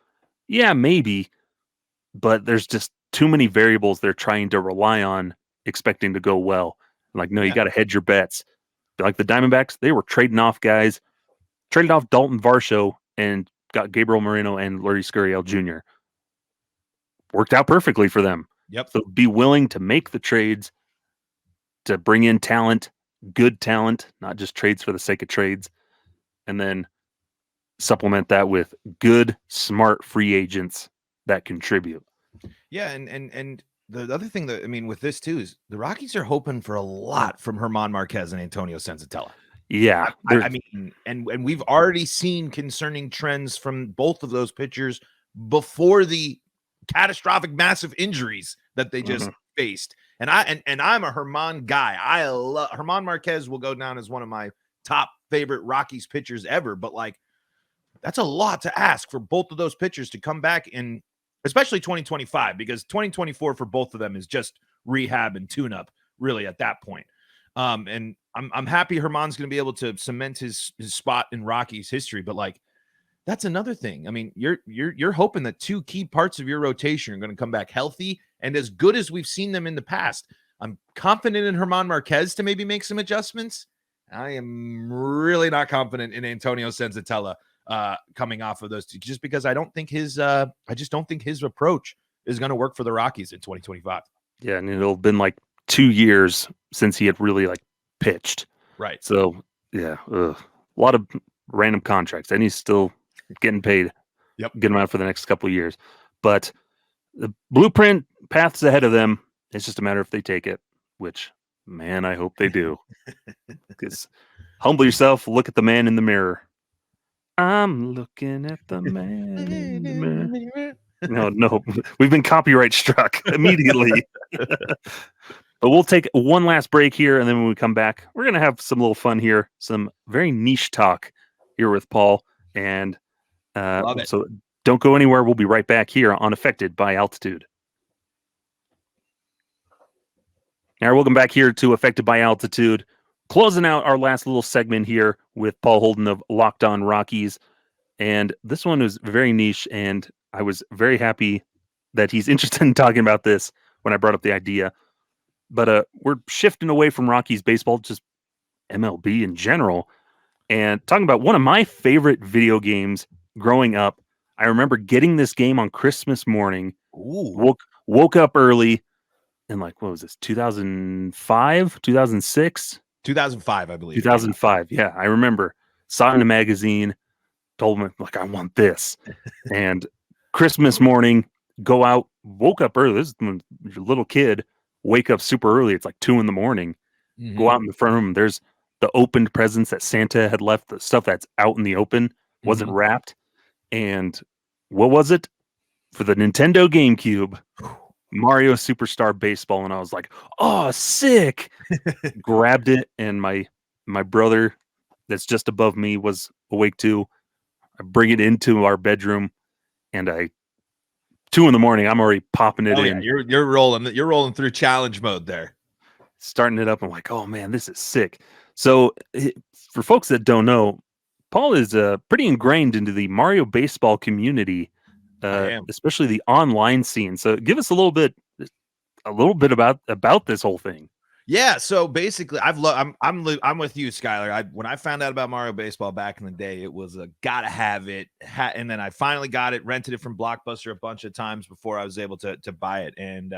Yeah, maybe, but there's just too many variables they're trying to rely on, expecting to go well. No, you got to hedge your bets. Like the Diamondbacks, they were trading off guys, traded off Dalton Varsho and got Gabriel Moreno and Lourdes Gurriel Jr. Worked out perfectly for them.
Yep.
So be willing to make the trades to bring in talent, good talent, not just trades for the sake of trades, and then supplement that with good, smart free agents that contribute.
Yeah, and the other thing that, I mean, with this too, is the Rockies are hoping for a lot from German Marquez and Antonio Senzatella.
Yeah.
I mean, and we've already seen concerning trends from both of those pitchers before the catastrophic, massive injuries that they just faced. And I'm a German guy. I love German Marquez. Will go down as one of my top favorite Rockies pitchers ever. But that's a lot to ask for both of those pitchers to come back in, especially 2025, because 2024 for both of them is just rehab and tune-up, really, at that point. And I'm happy German's going to be able to cement his spot in Rockies history, but that's another thing. I mean, you're hoping that two key parts of your rotation are going to come back healthy and as good as we've seen them in the past. I'm confident in German Marquez to maybe make some adjustments. I am really not confident in Antonio Senzatella coming off of those two, just because I just don't think his approach is going to work for the Rockies in 2025.
Yeah, and it'll have been 2 years since he had really pitched.
Right.
So yeah, a lot of random contracts, and he's still getting paid.
Yep.
Getting him out for the next couple of years. But the blueprint paths ahead of them, It's just a matter if they take it, which, man, I hope they do. Because humble yourself, look at the man in the mirror. I'm looking at the man in the mirror. No, we've been copyright struck immediately. But we'll take one last break here, and then when we come back, we're going to have some little fun here, some very niche talk here with Paul. And so don't go anywhere. We'll be right back here on Affected by Altitude. All right, welcome back here to Affected by Altitude. Closing out our last little segment here with Paul Holden of Locked On Rockies. And this one was very niche, and I was very happy that he's interested in talking about this when I brought up the idea. But we're shifting away from Rockies baseball, just MLB in general, and talking about one of my favorite video games growing up. I remember getting this game on Christmas morning. Woke up early, and what was this? 2005, 2006,
2005, I believe.
2005. Yeah, I remember. Saw it in a magazine. Told him I want this. And Christmas morning, go out. Woke up early. This is when you're a little kid. Wake up super early. It's 2 a.m. Mm-hmm. Go out in the front room. There's the opened presents that Santa had left. The stuff that's out in the open wasn't wrapped. And what was it? For the Nintendo GameCube, Mario Superstar Baseball. And I was like, oh, sick. Grabbed it. And my brother that's just above me was awake too. I bring it into our bedroom, and 2 a.m. I'm already popping it in.
Yeah. You're rolling through challenge mode there.
Starting it up. I'm like, oh man, this is sick. So for folks that don't know, Paul is pretty ingrained into the Mario baseball community, especially the online scene. So give us a little bit about this whole thing.
Yeah, so basically, I'm with you, Skyler. When I found out about Mario Baseball back in the day, it was a gotta have it, and then I finally got it, rented it from Blockbuster a bunch of times before I was able to buy it, and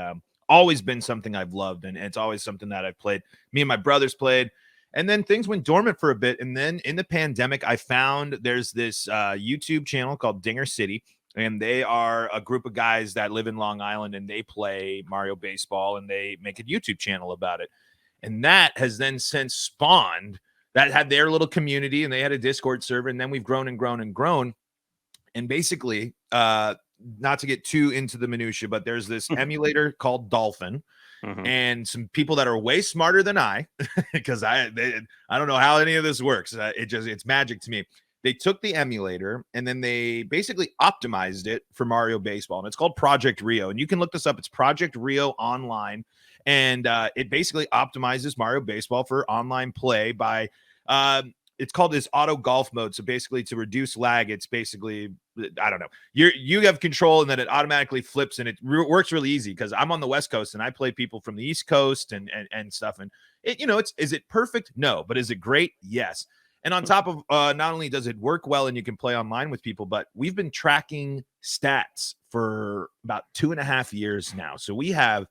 always been something I've loved, and it's always something that I've played. Me and my brothers played, and then things went dormant for a bit, and then in the pandemic, I found there's this YouTube channel called Dinger City. And they are a group of guys that live in Long Island, and they play Mario Baseball, and they make a YouTube channel about it. And that has then since spawned, that had their little community, and they had a Discord server, and then we've grown and grown and grown. And basically, not to get too into the minutia, but there's this emulator called Dolphin, and some people that are way smarter than I, because I don't know how any of this works. It's magic to me. They took the emulator and then they basically optimized it for Mario Baseball. And it's called Project Rio. And you can look this up. It's Project Rio online. And it basically optimizes Mario Baseball for online play by, it's called this auto golf mode. So basically to reduce lag, it's basically, I don't know. You have control, and then it automatically flips, and it works really easy because I'm on the West Coast and I play people from the East Coast and stuff. And is it perfect? No. But is it great? Yes. And on top of not only does it work well and you can play online with people, but we've been tracking stats for about 2.5 years now. So we have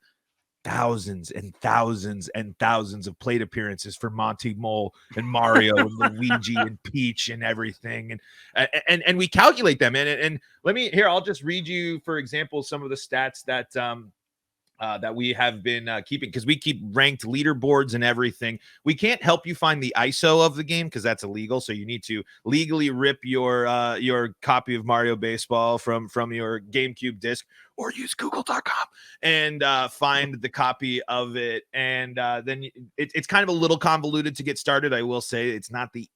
thousands and thousands and thousands of plate appearances for Monty Mole and Mario and Luigi and Peach and everything. And we calculate them. And I'll just read you, for example, some of the stats that we have been keeping, because we keep ranked leaderboards and everything. We can't help you find the ISO of the game because that's illegal. So you need to legally rip your copy of Mario Baseball from your GameCube disc, or use Google.com and find the copy of it. And then it's kind of a little convoluted to get started. I will say it's not the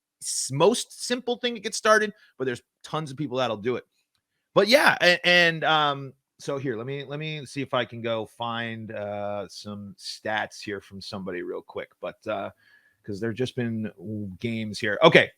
most simple thing to get started, but there's tons of people that'll do it. But yeah, so here, let me see if I can go find some stats here from somebody real quick, but because there've just been games here. Okay,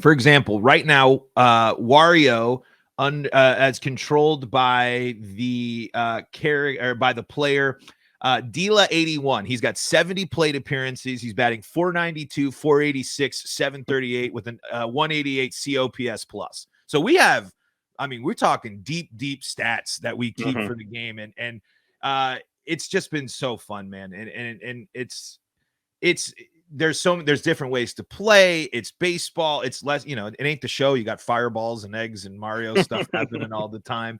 for example, right now, Wario, as controlled by the by the player Dila81. He's got 70 plate appearances. He's batting .492, .486, .738 with an 188 COPS plus. So we have, we're talking deep stats that we keep for the game, and it's just been so fun, man. And there's different ways to play. It's baseball. It's less, it ain't the show. You got fireballs and eggs and Mario stuff happening all the time.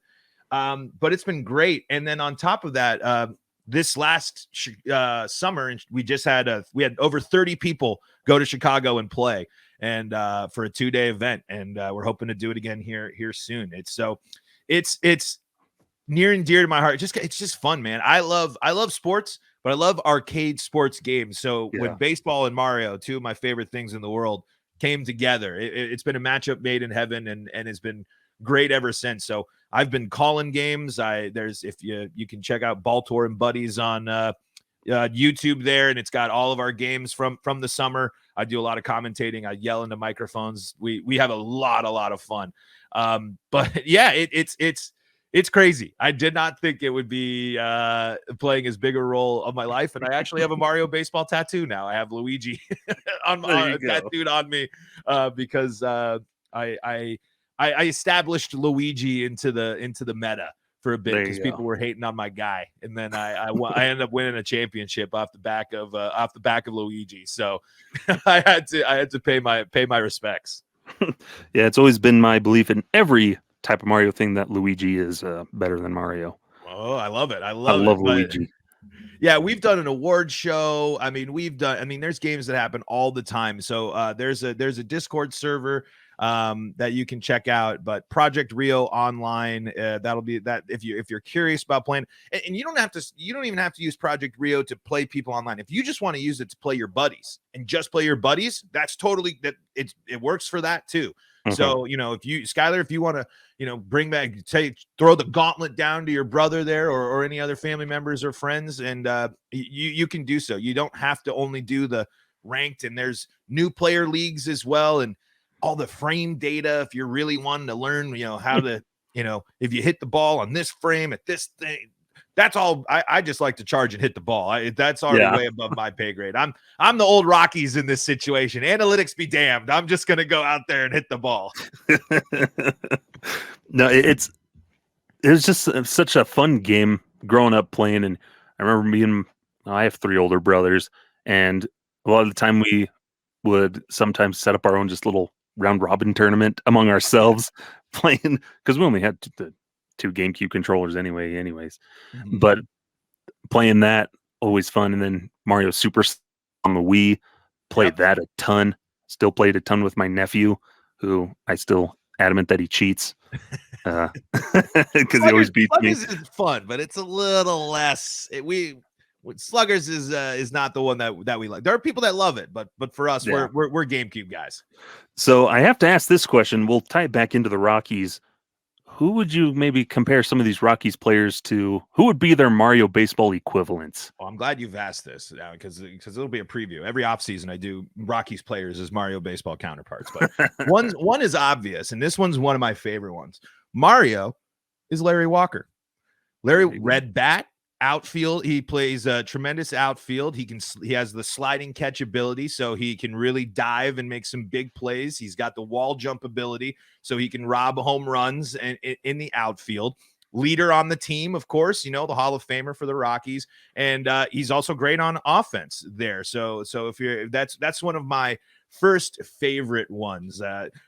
But it's been great. And then on top of that, this last summer, and we had over 30 people go to Chicago and play, and for a 2-day event, and we're hoping to do it again here soon. It's near and dear to my heart. It's just fun, man. I love sports, but I love arcade sports games. So when baseball and Mario, two of my favorite things in the world, came together, it's been a matchup made in heaven, and it's been great ever since. So I've been calling games. If you can check out Baltor and Buddies on YouTube there, and it's got all of our games from the summer. I do a lot of commentating. I yell into microphones. We have a lot of fun. But yeah, it's crazy. I did not think it would be playing as big a role of my life, and I actually have a Mario baseball tattoo now. I have Luigi tattooed on me because I established Luigi into the meta for a bit because people were hating on my guy, and then I ended up winning a championship off the back of Luigi. So I had to pay my respects.
Yeah, it's always been my belief in every type of Mario thing that Luigi is better than Mario.
Oh, I love it. I
love Luigi.
Yeah, we've done an award show. I mean, there's games that happen all the time. So there's a Discord server that you can check out, but Project Rio Online, that'll be that if you're curious about playing, and you don't even have to use Project Rio to play people online. If you just want to use it to play your buddies and just play your buddies, that's totally it works for that too. Mm-hmm. So, Skyler, if you want to, bring back, throw the gauntlet down to your brother there or any other family members or friends, and you can do so. You don't have to only do the ranked, and there's new player leagues as well, and all the frame data. If you're really wanting to learn, how to, if you hit the ball on this frame at this thing, that's all. I just like to charge and hit the ball. That's already way above my pay grade. I'm the old Rockies in this situation. Analytics be damned. I'm just gonna go out there and hit the ball.
No, it was just such a fun game growing up playing. And I remember I have 3 older brothers, and a lot of the time we would sometimes set up our own just little round robin tournament among ourselves playing, because we only had the 2 GameCube controllers anyways. Mm-hmm. But playing that, always fun. And then Mario Super on the Wii, played that a ton. Still played a ton with my nephew, who I still adamant that he cheats because he always beats me.
Sluggers is fun, but it's a little less. Sluggers is not the one that we like. There are people that love it, but for us, we're GameCube guys.
So I have to ask this question. We'll tie it back into the Rockies. Who would you maybe compare some of these Rockies players to? Who would be their Mario baseball equivalents?
Well, I'm glad you've asked this now because it'll be a preview. Every offseason I do Rockies players as Mario baseball counterparts. But one is obvious, and this one's one of my favorite ones. Mario is Larry Walker. Larry, red bat, outfield. He plays a tremendous outfield. He has the sliding catch ability, so he can really dive and make some big plays. He's got the wall jump ability, so he can rob home runs and in the outfield. Leader on the team, of course, the Hall of Famer for the Rockies, and he's also great on offense there. So if that's one of my first favorite ones.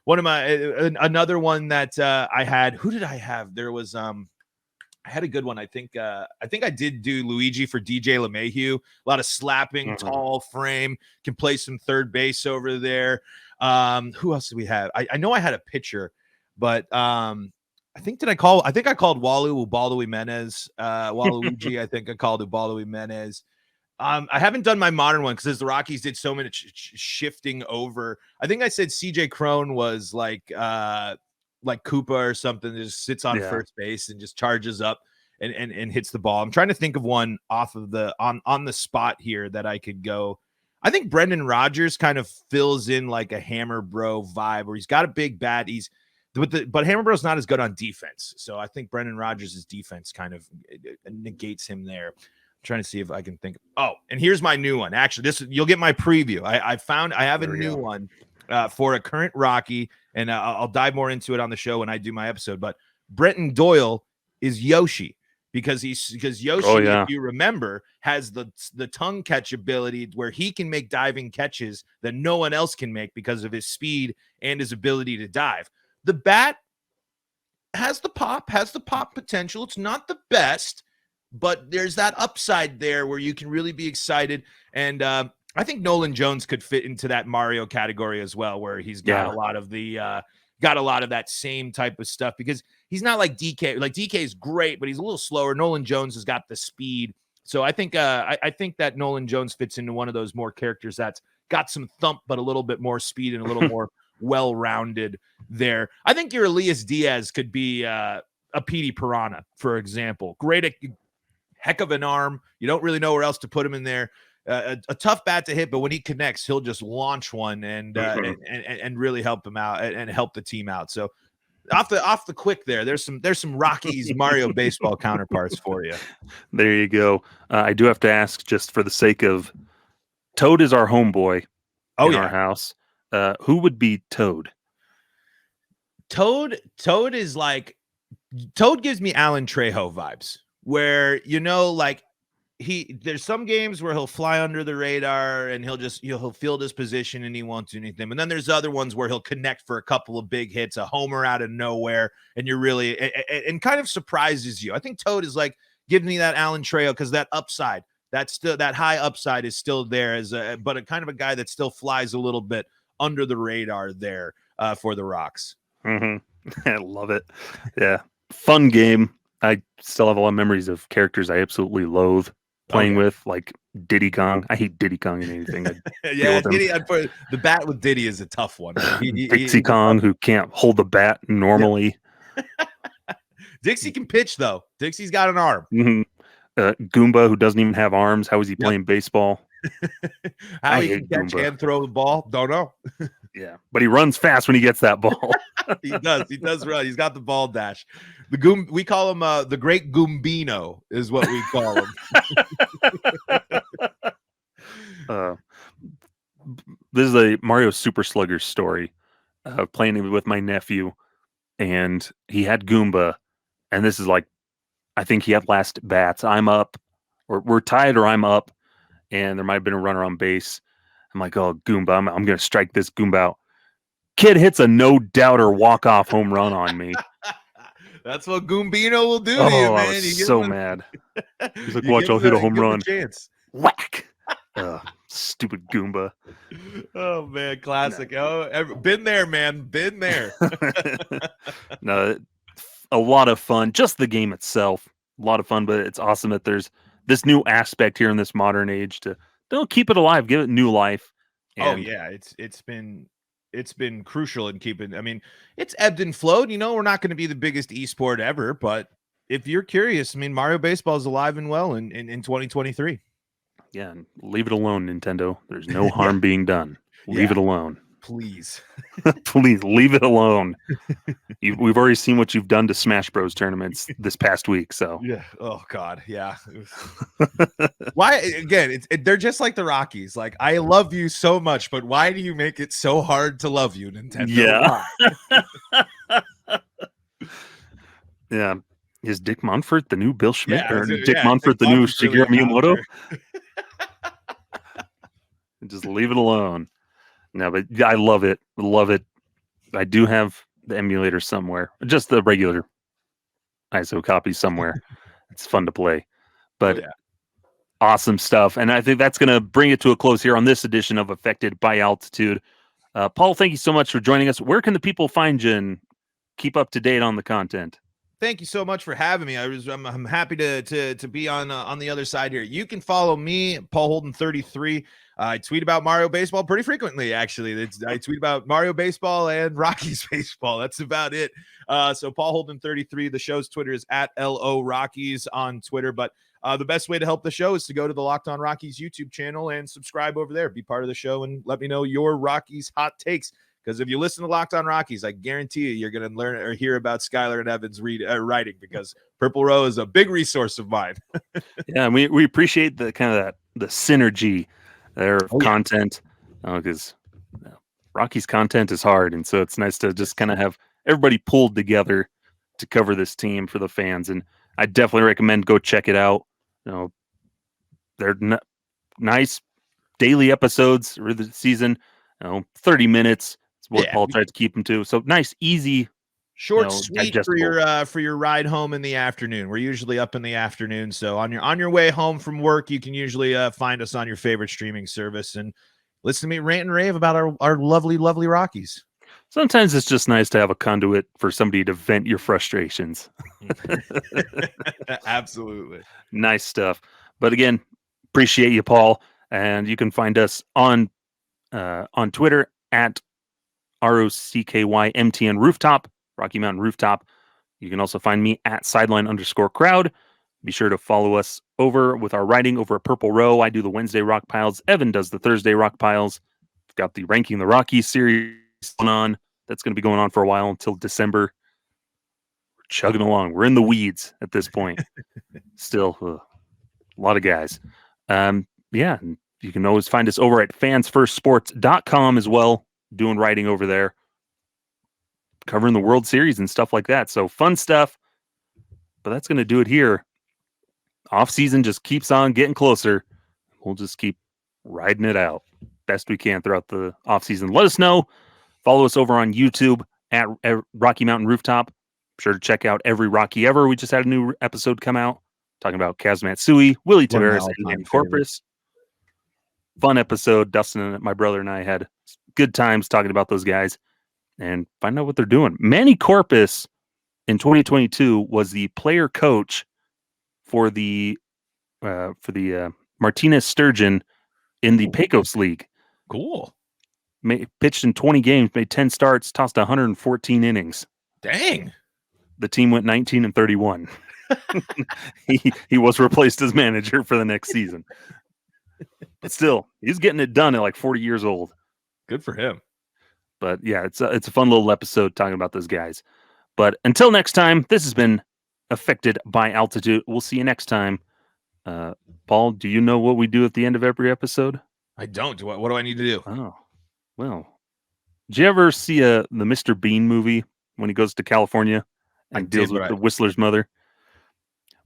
One of my another one that I had. Who did I have? There was I had a good one. I think I did do Luigi for DJ LeMahieu. A lot of slapping, tall frame, can play some third base over there. Who else did we have? I know I had a pitcher, but I think I called Ubaldo Jimenez. Waluigi, I think I called Ubaldo Jimenez. I haven't done my modern one because the Rockies did so much shifting over. I think I said CJ Crone was like Koopa or something that just sits on first base and just charges up and hits the ball. I'm trying to think of one off of on the spot here that I could go. I think Brendan Rodgers kind of fills in like a Hammer Bro vibe where he's got a big bat. But Hammer Bro's not as good on defense. So I think Brendan Rodgers' defense kind of negates him there. I'm trying to see if I can think. Oh, and here's my new one. Actually, you'll get my preview. I have a new one for a current Rocky, and I'll dive more into it on the show when I do my episode. But Brenton Doyle is Yoshi because Yoshi, if you remember, has the tongue catch ability where he can make diving catches that no one else can make because of his speed and his ability to dive. The bat has the pop potential. It's not the best, but there's that upside there where you can really be excited. And I think Nolan Jones could fit into that Mario category as well, where he's got a lot of that same type of stuff, because he's not like DK. Like DK is great, but he's a little slower. Nolan Jones has got the speed. So I think that Nolan Jones fits into one of those more characters that's got some thump, but a little bit more speed and a little more well-rounded there. I think your Elias Diaz could be a Petey Piranha, for example. Great, heck of an arm. You don't really know where else to put him in there. A tough bat to hit, but when he connects, he'll just launch one and really help him out and help the team out. So off the quick there's some Rockies Mario baseball counterparts for you.
There you go. I do have to ask, just for the sake of Toad is our homeboy in our house. Who would be Toad?
Toad is like, Toad gives me Alan Trejo vibes, where, like, there's some games where he'll fly under the radar and he'll field his position and he won't do anything. And then there's other ones where he'll connect for a couple of big hits, a homer out of nowhere, and you're really and kind of surprises you. I think Toad is like giving me that Alan Trejo, because that upside, that high upside is still there, but a kind of a guy that still flies a little bit under the radar there for the Rocks.
Mm-hmm. I love it. Yeah, fun game. I still have a lot of memories of characters I absolutely loathe playing with, like Diddy Kong. I hate Diddy Kong in anything.
Diddy, the bat with Diddy is a tough one.
Dixie Kong, who can't hold the bat normally.
Yeah. Dixie can pitch, though. Dixie's got an arm.
Mm-hmm. Goomba, who doesn't even have arms. How is he playing baseball?
How he can catch and throw the ball, don't know.
Yeah, but he runs fast when he gets that ball.
He does run. He's got the ball dash. We call him the Great Goombino, is what we call him.
This is a Mario Super Slugger story. Playing with my nephew, and he had Goomba, and this is like, I think he had last bats. I'm up, or we're tied, or I'm up, and there might have been a runner on base. I'm like, oh, Goomba, I'm going to strike this Goomba out. Kid hits a no-doubter walk-off home run on me.
That's what Goombino will do to you, man.
I was so mad. He's like, watch, I'll hit a home run. Whack! Stupid Goomba.
Oh, man, classic. Oh, been there, man. Been there.
No, a lot of fun. Just the game itself, a lot of fun, but it's awesome that there's this new aspect here in this modern age to keep it alive, give it new life. And
it's been crucial in keeping. I mean, it's ebbed and flowed. We're not going to be the biggest esport ever, but if you're curious, I mean, Mario Baseball is alive and well in 2023.
Yeah, and leave it alone, Nintendo. There's no harm being done. Leave it alone.
Please.
Please leave it alone. We've already seen what you've done to Smash Bros tournaments this past week. So
yeah. Oh God. Yeah. Why? Again, they're just like the Rockies. Like, I love you so much, but why do you make it so hard to love you, Nintendo?
Yeah. Yeah. Is Dick Monfort the new Bill Schmidt, or Dick Monfort the new Shigeru Miyamoto? Just leave it alone. No, but I love it. Love it. I do have the emulator somewhere. Just the regular ISO copy somewhere. It's fun to play. But awesome stuff. And I think that's going to bring it to a close here on this edition of Affected by Altitude. Paul, thank you so much for joining us. Where can the people find you and keep up to date on the content?
Thank you so much for having me. I'm happy to be on the other side here. You can follow me, Paul Holden 33. I tweet about Mario Baseball pretty frequently, actually. I tweet about Mario Baseball and Rockies Baseball. That's about it. So Paul Holden 33. The show's Twitter is @LO Rockies on Twitter. But the best way to help the show is to go to the Locked On Rockies YouTube channel and subscribe over there. Be part of the show and let me know your Rockies hot takes. Because if you listen to Locked On Rockies, I guarantee you're going to learn or hear about Skyler and Evan's writing, because Purple Row is a big resource of mine.
Yeah, we appreciate the kind of the synergy there of content, because Rockies content is hard, and so it's nice to just kind of have everybody pulled together to cover this team for the fans. And I definitely recommend go check it out. They're nice daily episodes for the season. 30 minutes. What Paul tried to keep them to. So nice, easy
Short, sweet for your ride home in the afternoon. We're usually up in the afternoon, so on your way home from work, you can usually find us on your favorite streaming service and listen to me rant and rave about our lovely, lovely Rockies.
Sometimes it's just nice to have a conduit for somebody to vent your frustrations.
Absolutely.
Nice stuff. But again, appreciate you, Paul. And you can find us on Twitter at ROCKYMTN Rooftop, Rocky Mountain Rooftop. You can also find me at sideline_crowd. Be sure to follow us over with our writing over at Purple Row. I do the Wednesday Rock Piles. Evan does the Thursday Rock Piles. We've got the Ranking the Rockies series going on. That's going to be going on for a while until December. We're chugging along. We're in the weeds at this point. Still a lot of guys. Yeah, you can always find us over at fansfirstsports.com as well, doing writing over there, covering the World Series and stuff like that. So fun stuff. But that's going to do it here. Off season just keeps on getting closer. We'll just keep riding it out best we can throughout the off season. Let us know. Follow us over on YouTube at Rocky Mountain Rooftop. Be sure to check out Every Rocky Ever. We just had a new episode come out talking about Kaz Matsui, Willie Tavares, and Andy Corpus. Fun episode. Dustin and my brother and I had good times talking about those guys and find out what they're doing. Manny Corpus in 2022 was the player coach for the Martinez Sturgeon in the Pecos League.
Cool.
Pitched in 20 games, made 10 starts, tossed 114 innings.
Dang.
The team went 19-31. he was replaced as manager for the next season. But still, he's getting it done at like 40 years old.
Good for him.
But yeah, it's a fun little episode talking about those guys. But until next time, this has been Affected by Altitude. We'll see you next time. Paul, do you know what we do at the end of every episode?
I don't. What do I need to do?
Oh, well. Did you ever see the Mr. Bean movie when he goes to California and deals with the Whistler's mother?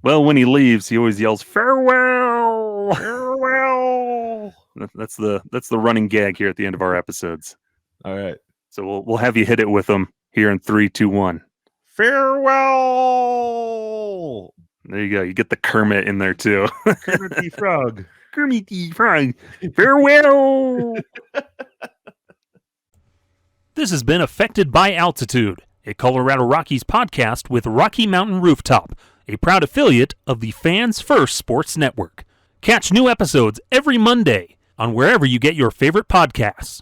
Well, when he leaves, he always yells, "Farewell! Farewell!" That's the running gag here at the end of our episodes.
All right.
So we'll have you hit it with them here in 3, 2, 1.
Farewell!
There you go. You get the Kermit in there too.
Kermit the Frog.
Kermit the Frog. Farewell! This has been Affected by Altitude, a Colorado Rockies podcast with Rocky Mountain Rooftop, a proud affiliate of the Fans First Sports Network. Catch new episodes every Monday on wherever you get your favorite podcasts.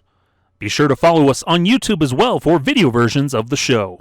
Be sure to follow us on YouTube as well for video versions of the show.